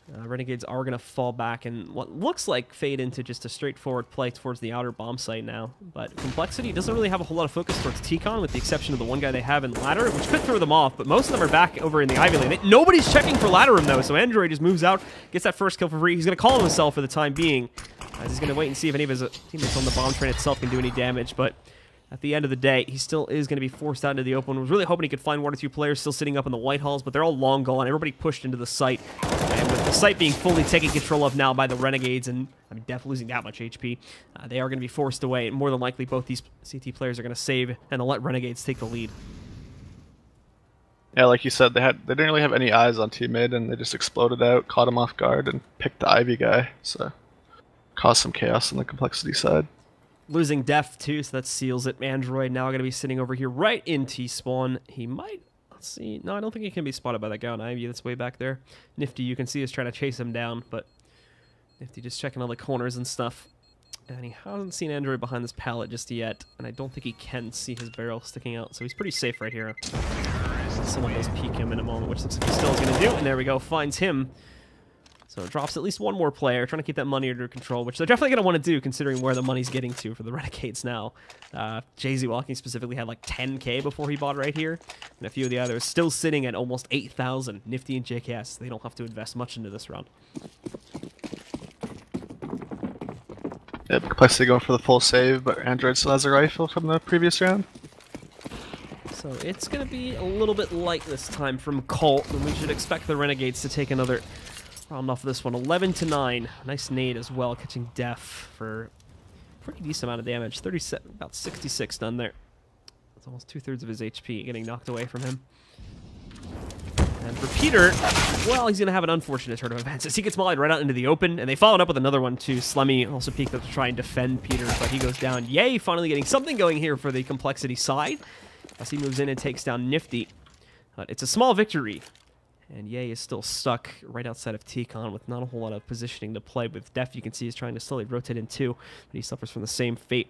Renegades are going to fall back and what looks like fade into just a straightforward play towards the outer bomb site now. But compLexity doesn't really have a whole lot of focus towards T-Con, with the exception of the one guy they have in ladder, which could throw them off, but most of them are back over in the Ivy lane. Nobody's checking for ladder room, though, so Android just moves out, gets that first kill for free. He's going to call himself for the time being, as he's going to wait and see if any of his teammates on the bomb train itself can do any damage, but at the end of the day, he still is going to be forced out into the open. I was really hoping he could find 1 or 2 players still sitting up in the White Halls, but they're all long gone. Everybody pushed into the site. And with the site being fully taken control of now by the Renegades, and I mean, Def losing that much HP, they are going to be forced away. And more than likely, both these CT players are going to save, and they'll let Renegades take the lead. Yeah, like you said, they didn't really have any eyes on team mid, and they just exploded out, caught him off guard, and picked the Ivy guy. So, caused some chaos on the compLexity side. Losing Def too, so that seals it. Android now going to be sitting over here right in T-spawn. He might, let's see, no, I don't think he can be spotted by that guy on Ivy that's way back there. Nifty, you can see, is trying to chase him down, but Nifty just checking all the corners and stuff. And he hasn't seen Android behind this pallet just yet, and I don't think he can see his barrel sticking out, so he's pretty safe right here. Someone does peek him in a moment, which looks like he still is going to do, and there we go, finds him. So it drops at least 1 more player, trying to keep that money under control, which they're definitely going to want to do, considering where the money's getting to for the Renegades now. JZ Walking specifically had like 10k before he bought right here, and a few of the others still sitting at almost 8,000. Nifty and JKS, they don't have to invest much into this round. Yep, compLexity going for the full save, but Android still has a rifle from the previous round. So it's going to be a little bit light this time from Colt, and we should expect the Renegades to take another round off of this one. 11-9. Nice nade as well, catching Def for a pretty decent amount of damage. 37, about 66 done there. That's almost 2/3 of his HP getting knocked away from him. And for Peter, well, he's going to have an unfortunate turn of events as he gets mollied right out into the open, and they followed up with another one too. Slemmy also peeked up to try and defend Peter, but he goes down. Yay, finally getting something going here for the compLexity side as he moves in and takes down Nifty. But it's a small victory, and Yay is still stuck right outside of T-Con with not a whole lot of positioning to play with. Def, you can see, is trying to slowly rotate in too, but he suffers from the same fate.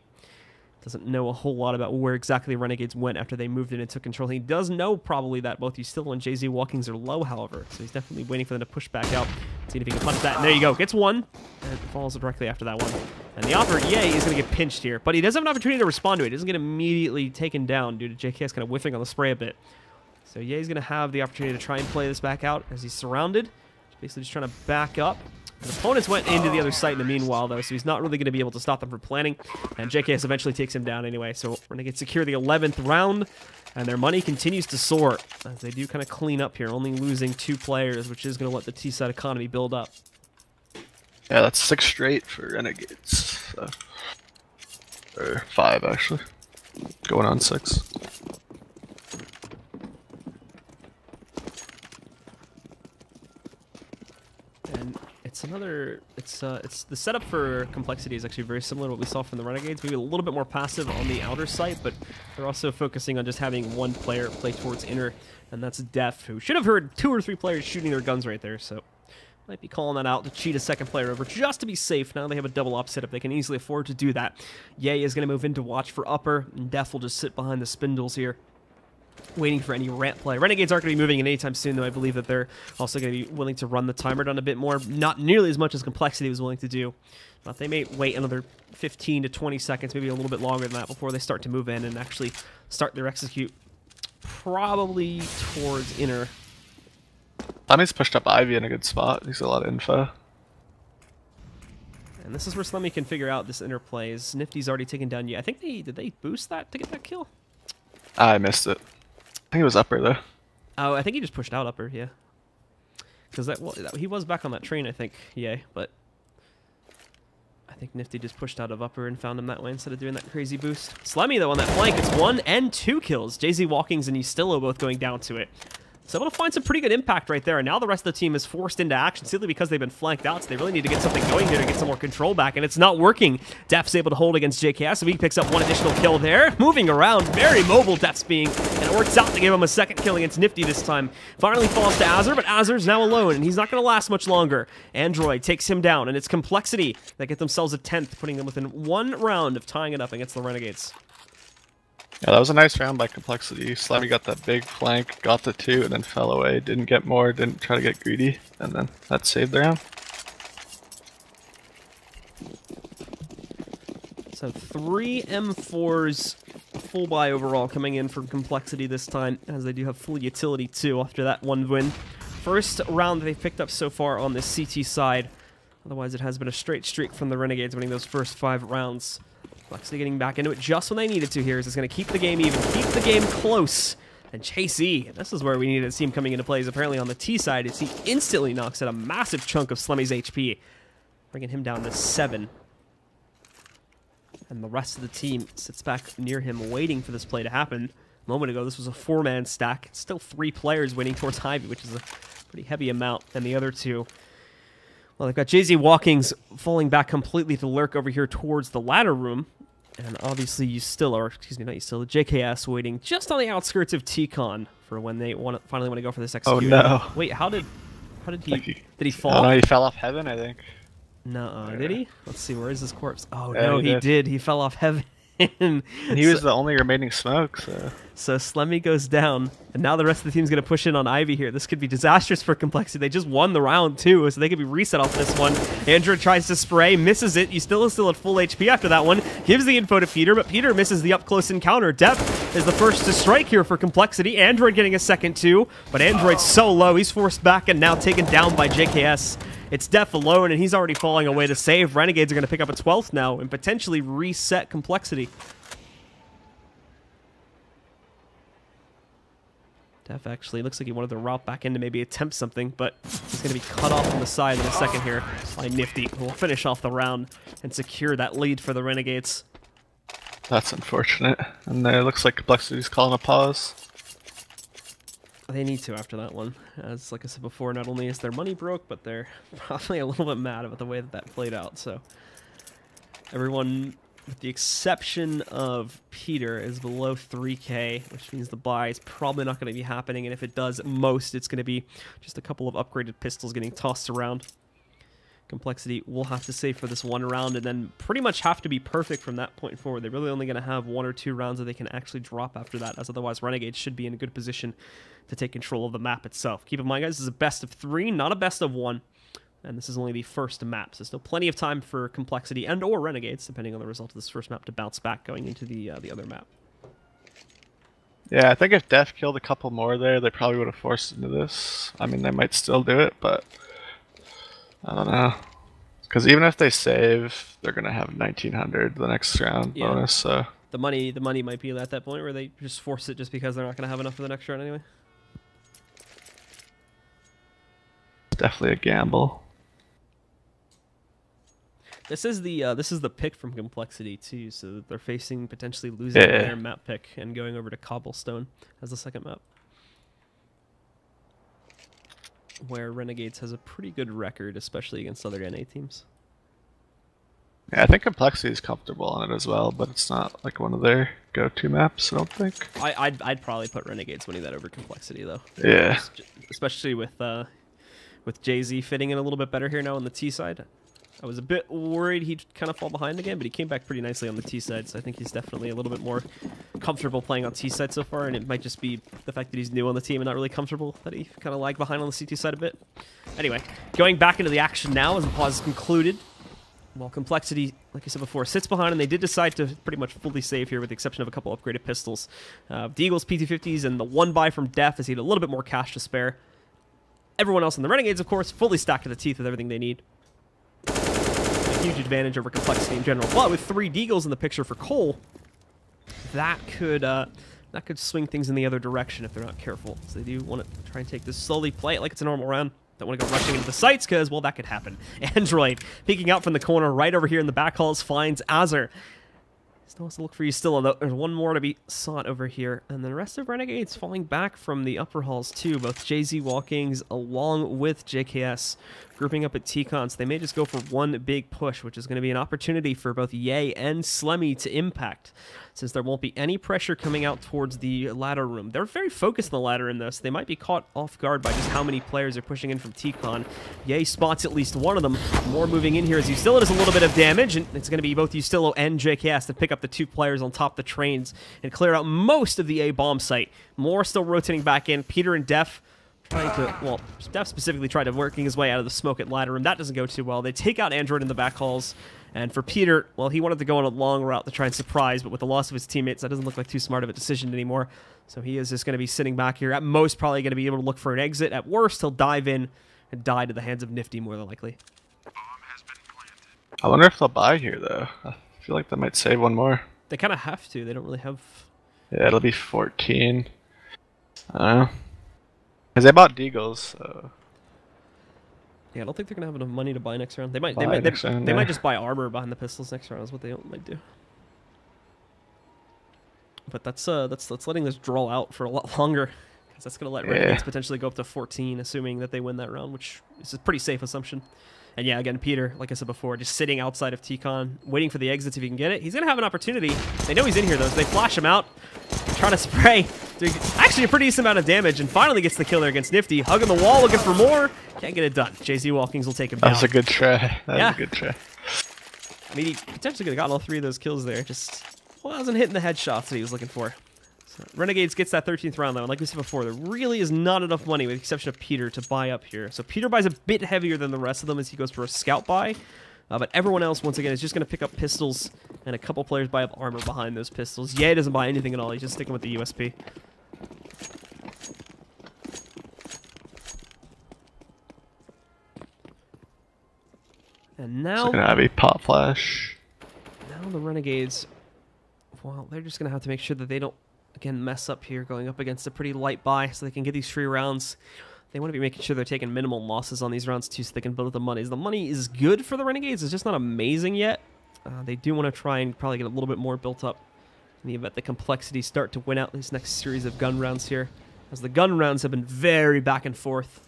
Doesn't know a whole lot about where exactly Renegades went after they moved in and took control. He does know probably that both Ustillo and JZ Walkings are low, however, so he's definitely waiting for them to push back out, seeing if he can punch that. And there you go, gets one, and falls directly after that one. And the offer, Yay, is going to get pinched here, but he does have an opportunity to respond to it. He doesn't get immediately taken down due to JKS kind of whiffing on the spray a bit. So Yay's going to have the opportunity to try and play this back out as he's surrounded. Basically just trying to back up. His opponents went into the other site in the meanwhile, though, so he's not really going to be able to stop them from planning. And JKS eventually takes him down anyway, so Renegades secure the 11th round, and their money continues to soar as they do kind of clean up here, only losing 2 players, which is going to let the T-side economy build up. Yeah, that's 6 straight for Renegades. So. Or 5, actually. Going on 6. And it's the setup for compLexity is actually very similar to what we saw from the Renegades. Maybe a little bit more passive on the outer site, but they're also focusing on just having one player play towards inner, and that's Def, who should have heard 2 or 3 players shooting their guns right there, so might be calling that out to cheat a second player over just to be safe. Now they have a double op setup. They can easily afford to do that. Yay is going to move in to watch for upper, and Def will just sit behind the spindles here, waiting for any ramp play. Renegades aren't going to be moving in anytime soon, though. I believe that they're also going to be willing to run the timer down a bit more. Not nearly as much as compLexity was willing to do. But they may wait another 15 to 20 seconds, maybe a little bit longer than that, before they start to move in and actually start their execute. Probably towards inner. Sonny's pushed up Ivy in a good spot. He's got a lot of info. And this is where Slemmy can figure out this interplay. Is Nifty's already taken down yet? I think did they boost that to get that kill? I missed it. I think it was upper though. Oh, I think he just pushed out upper, yeah. Because he was back on that train, I think. Yay, but I think Nifty just pushed out of upper and found him that way instead of doing that crazy boost. Slemmy though on that flank, it's 1 and 2 kills. JZ Walkings and Ustillo both going down to it. So able to find some pretty good impact right there, and now the rest of the team is forced into action simply because they've been flanked out, so they really need to get something going here to get some more control back, and it's not working. Def's able to hold against JKS, so he picks up 1 additional kill there. Moving around, very mobile Def's being, and it works out to give him a 2nd kill against Nifty this time. Finally falls to Azur, but Azur's now alone, and he's not going to last much longer. Android takes him down, and it's compLexity that get themselves a 10th, putting them within 1 round of tying it up against the Renegades. Yeah, that was a nice round by compLexity. Slemmy got that big flank, got the 2, and then fell away. Didn't get more, didn't try to get greedy, and then that saved the round. So 3 M4s full buy overall coming in from compLexity this time, as they do have full utility too after that 1 win. First round that they've picked up so far on the CT side. Otherwise, it has been a straight streak from the Renegades winning those first 5 rounds. compLexity getting back into it just when they needed to here. Is going to keep the game even, keep the game close. And Chase E, this is where we needed to see him coming into play, is apparently on the T side, as he instantly knocks out a massive chunk of Slemmy's HP, bringing him down to 7. And the rest of the team sits back near him, waiting for this play to happen. A moment ago, this was a 4-man stack. Still 3 players waiting towards Ivy, which is a pretty heavy amount. And the other 2, well, they've got JZ Walkings falling back completely to lurk over here towards the ladder room. And obviously Ustillo, or excuse me, not Ustillo, JKS waiting just on the outskirts of T-Con for when they finally want to go for this execute. Oh no! Wait, how did he fall? Oh no, he fell off heaven, I think. No, did he? Let's see, where is his corpse? Oh yeah, no, he did. He fell off heaven. And he was the only remaining smoke, So Slemmy goes down, and now the rest of the team's going to push in on Ivy here. This could be disastrous for compLexity. They just won the round, too, so they could be reset off this one. Andrew tries to spray, misses it. Ustillo is still at full HP after that one. Gives the info to Peter, but Peter misses the up-close encounter. Def is the first to strike here for compLexity. Android getting a 2nd, too, but Android's so low. He's forced back and now taken down by JKS. It's Def alone, and he's already falling away to save. Renegades are going to pick up a 12th now and potentially reset compLexity. Def actually looks like he wanted to route back in to maybe attempt something, but he's going to be cut off on the side in a second here by Nifty, who will finish off the round and secure that lead for the Renegades. That's unfortunate. And it looks like compLexity's calling a pause. They need to after that one. As like I said before, not only is their money broke, but they're probably a little bit mad about the way that that played out. So everyone, with the exception of Peter, is below 3K, which means the buy is probably not going to be happening. And if it does, at most it's going to be just a couple of upgraded pistols getting tossed around. compLexity will have to save for this one round and then pretty much have to be perfect from that point forward. They're really only going to have 1 or 2 rounds that they can actually drop after that, as otherwise Renegades should be in a good position to take control of the map itself. Keep in mind, guys, this is a best of 3, not a best of 1, and this is only the first map, so still plenty of time for compLexity and or Renegades, depending on the result of this first map, to bounce back going into the other map. Yeah, I think if Def killed a couple more there, they probably would have forced into this. I mean, they might still do it, but I don't know. Because even if they save, they're going to have 1900 the next round bonus, so... The money might be at that point where they just force it just because they're not going to have enough for the next round anyway. Definitely a gamble. This is the pick from compLexity too, so that they're facing potentially losing their map pick and going over to Cobblestone as the second map, where Renegades has a pretty good record, especially against other NA teams. Yeah, I think compLexity is comfortable on it as well, but it's not like one of their go-to maps, I don't think. I'd probably put Renegades winning that over compLexity though. Yeah. Especially with JZ fitting in a little bit better here now on the T side. I was a bit worried he'd kind of fall behind again, but he came back pretty nicely on the T side, so I think he's definitely a little bit more comfortable playing on T side so far, and it might just be the fact that he's new on the team and not really comfortable that he kind of lagged behind on the CT side a bit. Anyway, going back into the action now as the pause is concluded. While compLexity, like I said before, sits behind, and they did decide to pretty much fully save here with the exception of a couple upgraded pistols. Deagle's PT50s and the one buy from Def as he had a little bit more cash to spare. Everyone else in the Renegades, of course, fully stacked to the teeth with everything they need. A huge advantage over compLexity in general. But with 3 Deagles in the picture for Cole, that could swing things in the other direction if they're not careful. So they do want to try and take this slowly, play it like it's a normal round. Don't want to go rushing into the sights because, well, that could happen. Android peeking out from the corner right over here in the back halls finds Azur. Still has to look for Ustilo, though. There's one more to be sought over here. And the rest of Renegades falling back from the upper halls, too. Both JZ Walkings along with JKS grouping up at T-Cons. They may just go for one big push, which is going to be an opportunity for both Ye and Slemmy to impact, since there won't be any pressure coming out towards the ladder room. They're very focused on the ladder in this. They might be caught off guard by just how many players are pushing in from T-Con. Ye spots at least one of them. More moving in here as Ustilo does a little bit of damage, and it's going to be both Ustilo and JKS to pick up the 2 players on top of the trains and clear out most of the A bomb site. More still rotating back in. Peter and Def trying to, well, Def specifically tried to working his way out of the smoke at ladder room. That doesn't go too well. They take out Android in the back halls. And for Peter, well, he wanted to go on a long route to try and surprise, but with the loss of his teammates, that doesn't look like too smart of a decision anymore. So he is just going to be sitting back here. At most, probably going to be able to look for an exit. At worst, he'll dive in and die to the hands of Nifty, more than likely. I wonder if they'll buy here, though. I feel like they might save one more. They kind of have to. They don't really have... Yeah, it'll be 14. I don't know. Because they bought Deagles, so... Yeah, I don't think they're gonna have enough money to buy next round. They might just buy armor behind the pistols next round. Is what they might do. But that's letting this draw out for a lot longer, because that's gonna let Renegades potentially go up to 14, assuming that they win that round, which is a pretty safe assumption. And yeah, again, Peter, like I said before, just sitting outside of T-Con, waiting for the exits if he can get it. He's gonna have an opportunity. They know he's in here though, so they flash him out, trying to spray. Doing actually a pretty decent amount of damage, and finally gets the kill there against Nifty. Hugging the wall, looking for more. Can't get it done. JZ Walkings will take him down. That was a good try. That was a good try. I mean, he potentially could have gotten all 3 of those kills there. Just wasn't hitting the headshots that he was looking for. So Renegades gets that 13th round, though. And like we said before, there really is not enough money, with the exception of Peter, to buy up here. So Peter buys a bit heavier than the rest of them as he goes for a scout buy. But everyone else, once again, is just going to pick up pistols, and a couple players buy up armor behind those pistols. Ye doesn't buy anything at all. He's just sticking with the USP. And now... It's going to be pop flash. Now the Renegades, well, they're just going to have to make sure that they don't, again, mess up here, going up against a pretty light buy so they can get these 3 rounds. They want to be making sure they're taking minimal losses on these rounds, too, so they can build up the money. The money is good for the Renegades. It's just not amazing yet. They do want to try and probably get a little bit more built up in the event that compLexity start to win out these next series of gun rounds here. as the gun rounds have been very back and forth.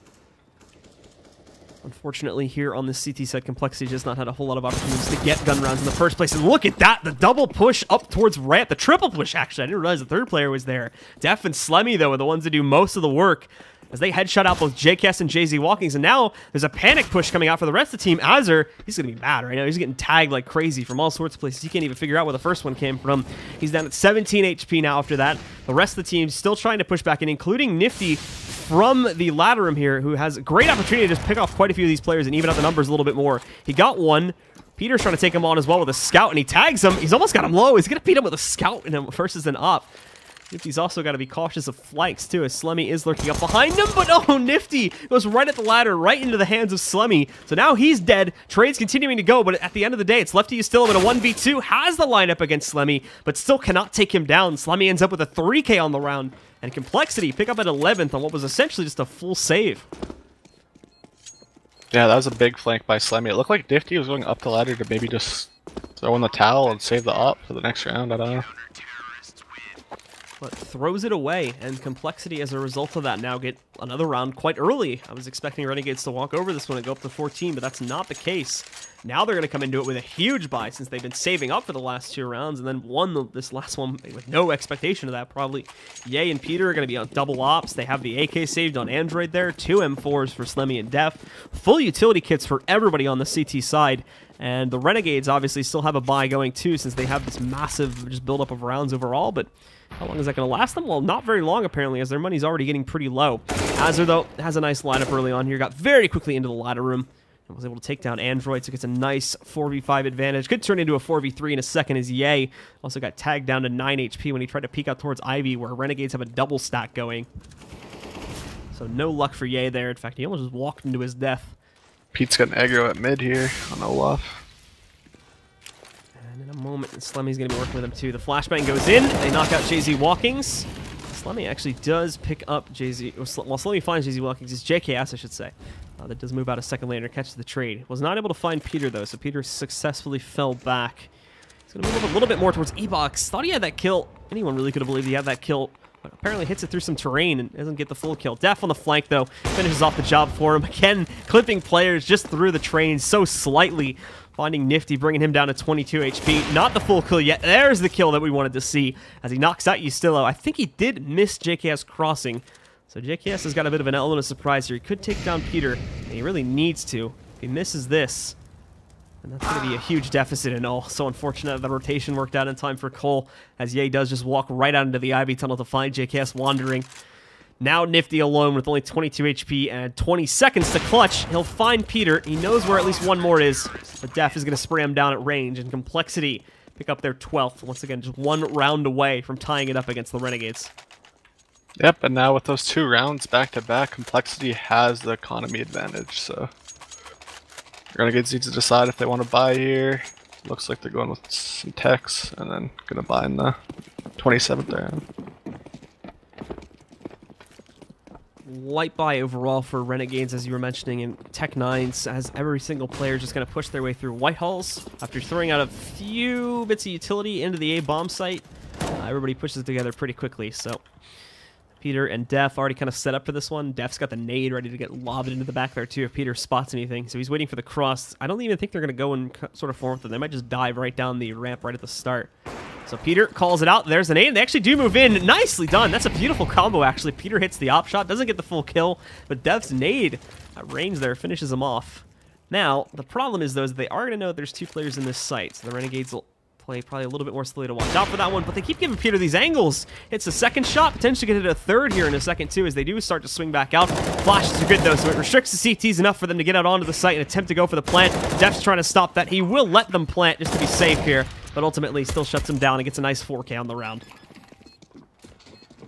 Unfortunately, here on this CT side, compLexity just not had a whole lot of opportunities to get gun rounds in the first place. And look at that, the double push up towards ramp, the triple push, actually. I didn't realize the third player was there. Def and Slemmy, though, are the ones that do most of the work as they headshot out both JKS and JZ Walkings. And now there's a panic push coming out for the rest of the team. Azur, he's going to be mad right now. He's getting tagged like crazy from all sorts of places. He can't even figure out where the first one came from. He's down at 17 HP now after that. The rest of the team still trying to push back in, including Nifty from the ladder room here, who has a great opportunity to just pick off quite a few of these players and even out the numbers a little bit more. He got one. Peter's trying to take him on as well with a scout, and he tags him. He's almost got him low. He's going to beat him with a scout versus an op. Nifty's also got to be cautious of flanks, too, as Slemmy is lurking up behind him. But, oh, Nifty goes right at the ladder, right into the hands of Slemmy. So now he's dead. Trade's continuing to go, but at the end of the day, it's left to use still in a 1v2. Has the lineup against Slemmy, but still cannot take him down. Slemmy ends up with a 3K on the round. And compLexity pick up at 11th on what was essentially just a full save. Yeah, that was a big flank by Slemmy. It looked like Nifty was going up the ladder to maybe just throw in the towel and save the op for the next round. I don't know. But throws it away, and compLexity, as a result of that, now get another round quite early. I was expecting Renegades to walk over this one and go up to 14, but that's not the case. Now they're going to come into it with a huge buy, since they've been saving up for the last 2 rounds, and then won this last one with no expectation of that, probably. Ye and Peter are going to be on double ops. They have the AK saved on Android there, 2 M4s for Slemmy and Def, full utility kits for everybody on the CT side. And the Renegades obviously still have a buy going too, since they have this massive just buildup of rounds overall, but how long is that going to last them? Well, not very long, apparently, as their money's already getting pretty low. Azur, though, has a nice lineup early on here. Got very quickly into the ladder room and was able to take down Android, so gets a nice 4v5 advantage. Could turn into a 4v3 in a second as Ye also got tagged down to 9 HP when he tried to peek out towards Ivy, where Renegades have a double stack going. So no luck for Ye there. In fact, he almost just walked into his death. Pete's got an aggro at mid here on Olaf. And in a moment, Slemmy's going to be working with him too. The flashbang goes in. They knock out JZ Walkings. Slemmy actually does pick up JZ. Well, Slemmy finds JZ Walkings. It's JKS, I should say. That does move out a second later, catches the trade. Was not able to find Peter, though, so Peter successfully fell back. He's going to move up a little bit more towards Ebox. Thought he had that kill. Anyone really could have believed he had that kill. But apparently hits it through some terrain and doesn't get the full kill. Def on the flank, though, finishes off the job for him. Again, clipping players just through the train so slightly. Finding Nifty, bringing him down to 22 HP. Not the full kill yet. There's the kill that we wanted to see as he knocks out Ustillo. I think he did miss JKS crossing. So JKS has got a bit of an element of surprise here. He could take down Peter, and he really needs to. If he misses this, and that's going to be a huge deficit and all. So unfortunate that the rotation worked out in time for Cole, as Ye does just walk right out into the Ivy tunnel to find JKS wandering. Now Nifty alone with only 22 HP and 20 seconds to clutch. He'll find Peter. He knows where at least one more is, but Def is going to spray him down at range, and compLexity pick up their 12th. Once again, just 1 round away from tying it up against the Renegades. Yep, and now with those 2 rounds back-to-back, compLexity has the economy advantage, so Renegades need to decide if they want to buy here. Looks like they're going with some techs, and then going to buy in the 27th round. Light buy overall for Renegades, as you were mentioning, in Tech 9s, as every single player is just going to push their way through Whitehalls. After throwing out a few bits of utility into the A bomb site, everybody pushes together pretty quickly, so Peter and Def already kind of set up for this one. Def's got the nade ready to get lobbed into the back there, too, if Peter spots anything. So he's waiting for the cross. I don't even think they're going to go and sort of form with them. They might just dive right down the ramp right at the start. So Peter calls it out. There's the nade, and they actually do move in. Nicely done. That's a beautiful combo, actually. Peter hits the op shot, doesn't get the full kill, but Def's nade at range there finishes him off. Now, the problem is, though, is they are going to know that there's 2 players in this site, so the Renegades will play probably a little bit more slowly to watch out for that one, but they keep giving Peter these angles. Hits the second shot, potentially get hit a third here in a second too, as they do start to swing back out. Flashes are good though, so it restricts the CTs enough for them to get out onto the site and attempt to go for the plant. Def's trying to stop that. He will let them plant just to be safe here, but ultimately still shuts them down and gets a nice 4K on the round.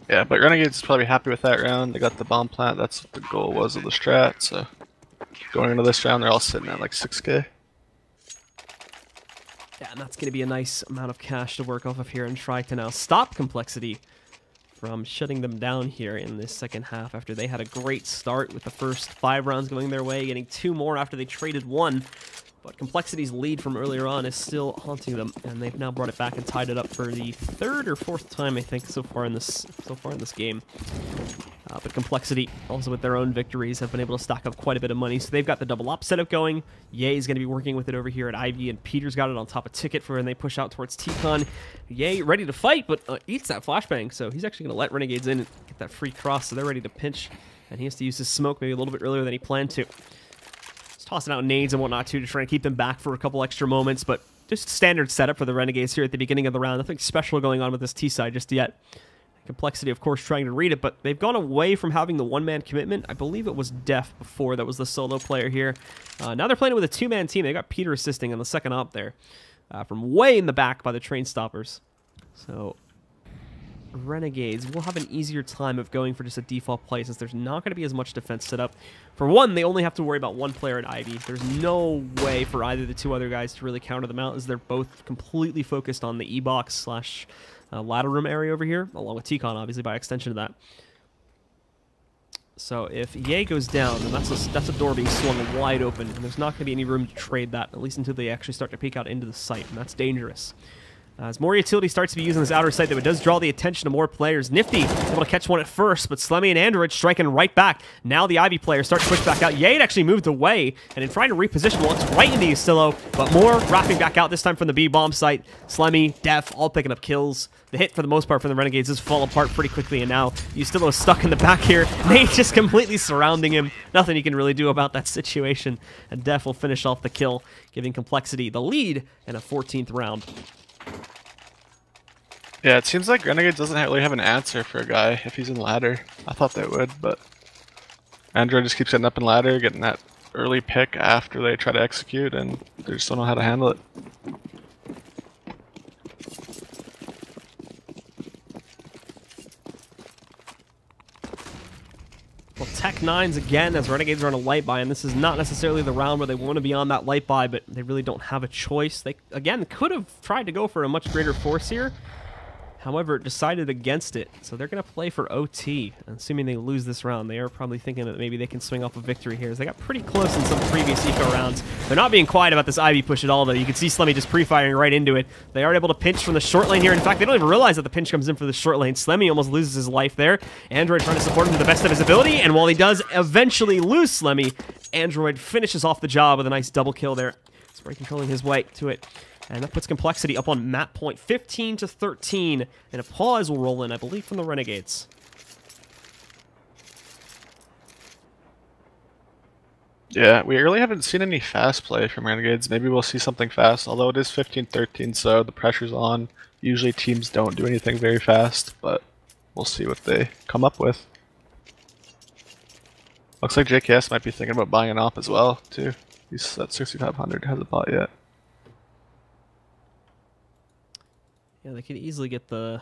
Yeah, but Renegades is probably happy with that round. They got the bomb plant. That's what the goal was of the strat, so going into this round, they're all sitting at like 6K. Yeah, and that's going to be a nice amount of cash to work off of here and try to now stop compLexity from shutting them down here in this second half after they had a great start with the first 5 rounds going their way, getting 2 more after they traded 1. But compLexity's lead from earlier on is still haunting them, and they've now brought it back and tied it up for the 3rd or 4th time, I think, so far in this game. But compLexity, also with their own victories, have been able to stack up quite a bit of money. So they've got the double op setup going. Ye's going to be working with it over here at Ivy, and Peter's got it on top of Ticket for when they push out towards T-Con. Ye ready to fight, but eats that flashbang, so he's actually going to let Renegades in and get that free cross, so they're ready to pinch. And he has to use his smoke maybe a little bit earlier than he planned to. He's tossing out nades and whatnot too to try and keep them back for a couple extra moments, but just standard setup for the Renegades here at the beginning of the round. Nothing special going on with this T-side just yet. compLexity, of course, trying to read it, but they've gone away from having the one-man commitment. I believe it was Def before that was the solo player here. Now they're playing with a two-man team. They got Peter assisting on the second op there from way in the back by the train stoppers. So Renegades will have an easier time of going for just a default play since there's not going to be as much defense set up. For one, they only have to worry about one player at Ivy. There's no way for either of the two other guys to really counter them out as they're both completely focused on the E-box slash ladder room area over here, along with T-Con, obviously, by extension of that. So if Ye goes down, then that's a door being swung wide open, and there's not going to be any room to trade that, at least until they actually start to peek out into the site, and that's dangerous. As more utility starts to be used on this outer site, though, it does draw the attention of more players. Nifty able to catch one at first, but Slemmy and Android striking right back. Now the Ivy players start to push back out. Yade actually moved away, and in trying to reposition, well, it's right into Ustillo, but more wrapping back out, this time from the B-bomb site. Slemmy, Def, all picking up kills. The hit, for the most part, from the Renegades does fall apart pretty quickly, and now Ustillo is stuck in the back here. Nate just completely surrounding him. Nothing he can really do about that situation, and Def will finish off the kill, giving compLexity the lead in a 14th round. Yeah, it seems like Renegades doesn't really have an answer for a guy if he's in ladder. I thought they would, but Android just keeps getting up in ladder, getting that early pick after they try to execute, and they just don't know how to handle it. Well, Tech 9s again as Renegades are on a light buy, and this is not necessarily the round where they want to be on that light buy, but they really don't have a choice. They, again, could have tried to go for a much greater force here. However, decided against it, so they're going to play for OT. Assuming they lose this round, they are probably thinking that maybe they can swing off a victory here, as they got pretty close in some previous eco rounds. They're not being quiet about this Ivy push at all, though. You can see Slemmy just pre-firing right into it. They are able to pinch from the short lane here. In fact, they don't even realize that the pinch comes in for the short lane. Slemmy almost loses his life there. Android trying to support him to the best of his ability, and while he does eventually lose Slemmy, Android finishes off the job with a nice double kill there. Spray controlling his way to it. And that puts compLexity up on map point 15 to 13. And a pause will roll in, I believe, from the Renegades. Yeah, we really haven't seen any fast play from Renegades. Maybe we'll see something fast, although it is 15-13, so the pressure's on. Usually teams don't do anything very fast, but we'll see what they come up with. Looks like JKS might be thinking about buying an op as well, too. He's at 6,500, hasn't bought yet. Yeah, they could easily get the...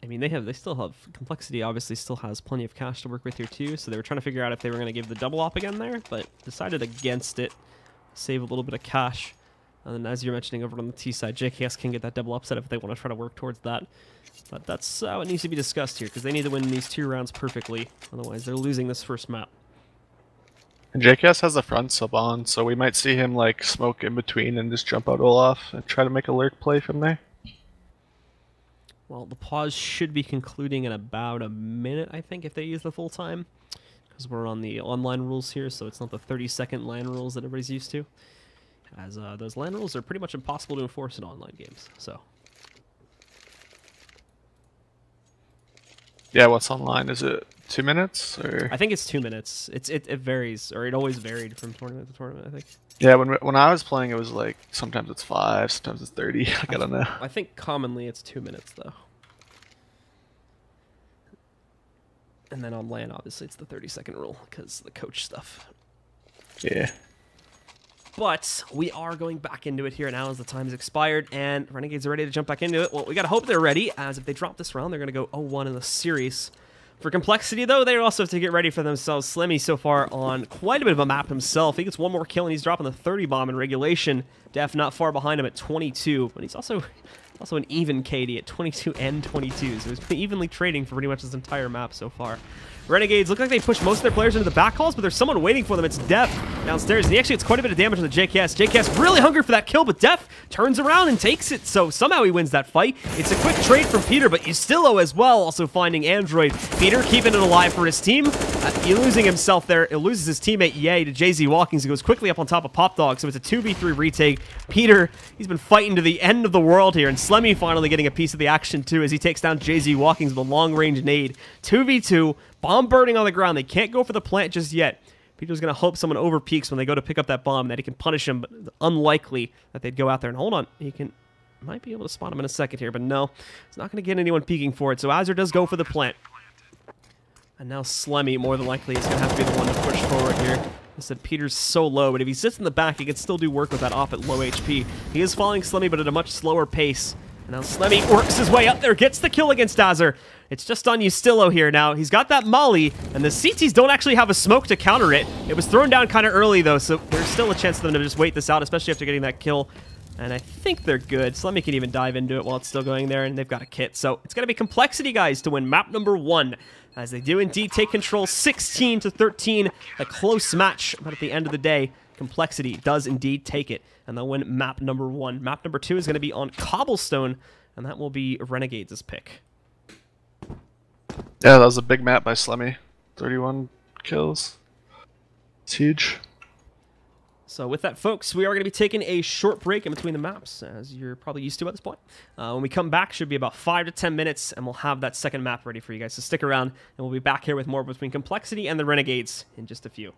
I mean, they still have... compLexity obviously still has plenty of cash to work with here, too, so they were trying to figure out if they were going to give the double op again there, but decided against it. Save a little bit of cash. And then, as you're mentioning over on the T side, JKS can get that double up set if they want to try to work towards that. But that's what needs to be discussed here, because they need to win these 2 rounds perfectly. Otherwise, they're losing this first map. And JKS has the front sub on, so we might see him like smoke in between and just jump out Olaf and try to make a lurk play from there. Well, the pause should be concluding in about a minute, I think, if they use the full time. Because we're on the online rules here, so it's not the 30-second LAN rules that everybody's used to. As those LAN rules are pretty much impossible to enforce in online games, so... Yeah, what's online? Is it 2 minutes? Or I think it's 2 minutes. It varies, or it always varied from tournament to tournament, I think. Yeah, when I was playing, it was like sometimes it's 5, sometimes it's 30. I don't know. I think commonly it's 2 minutes though. And then on LAN, obviously, it's the 30-second rule because the coach stuff. Yeah. But we are going back into it here now as the time has expired, and Renegades are ready to jump back into it. Well, we gotta hope they're ready, as if they drop this round, they're gonna go 0-1 in the series. For compLexity, though, they also have to get ready for themselves. Slemmy so far on quite a bit of a map himself. He gets one more kill, and he's dropping the 30 bomb in regulation. Def not far behind him at 22, but he's also an even KD at 22 and 22, so he's been evenly trading for pretty much this entire map so far. Renegades look like they pushed most of their players into the back halls, but there's someone waiting for them. It's Def. downstairs, and he actually gets quite a bit of damage on the JKS. JKS really hungry for that kill, but Def turns around and takes it, so somehow he wins that fight. It's a quick trade from Peter, but Ustillo as well, also finding Android. Peter keeping it alive for his team. Losing himself there. It loses his teammate Ye to JZ Walkings, who goes quickly up on top of Pop Dog, so it's a 2v3 retake. Peter, he's been fighting to the end of the world here, and Slemmy finally getting a piece of the action too as he takes down JZ Walkings with a long-range nade. 2v2, bomb burning on the ground. They can't go for the plant just yet. Peter's going to hope someone over peaks when they go to pick up that bomb, that he can punish him, but unlikely that they'd go out there. And hold on, might be able to spot him in a second here, but no, he's not going to get anyone peeking for it. So Azure does go for the plant. And now Slemmy, more than likely, is going to have to be the one to push forward here. I said Peter's so low, but if he sits in the back, he can still do work with that off at low HP. He is following Slemmy, but at a much slower pace. And now Slemmy works his way up there, gets the kill against Azure. It's just on Ustillo here now. He's got that molly, and the CTs don't actually have a smoke to counter it. It was thrown down kind of early, though, so there's still a chance for them to just wait this out, especially after getting that kill. And I think they're good. Slemmy can even dive into it while it's still going there, and they've got a kit. So it's going to be compLexity, guys, to win map number 1, as they do indeed take control 16-13. A close match, but at the end of the day, compLexity does indeed take it, and they'll win map number 1. Map number 2 is going to be on Cobblestone, and that will be Renegades' pick. Yeah, that was a big map by Slemmy. 31 kills. It's huge. So with that, folks, we are going to be taking a short break in between the maps, as you're probably used to at this point. When we come back, should be about 5 to 10 minutes, and we'll have that second map ready for you guys. So stick around, and we'll be back here with more between compLexity and the Renegades in just a few.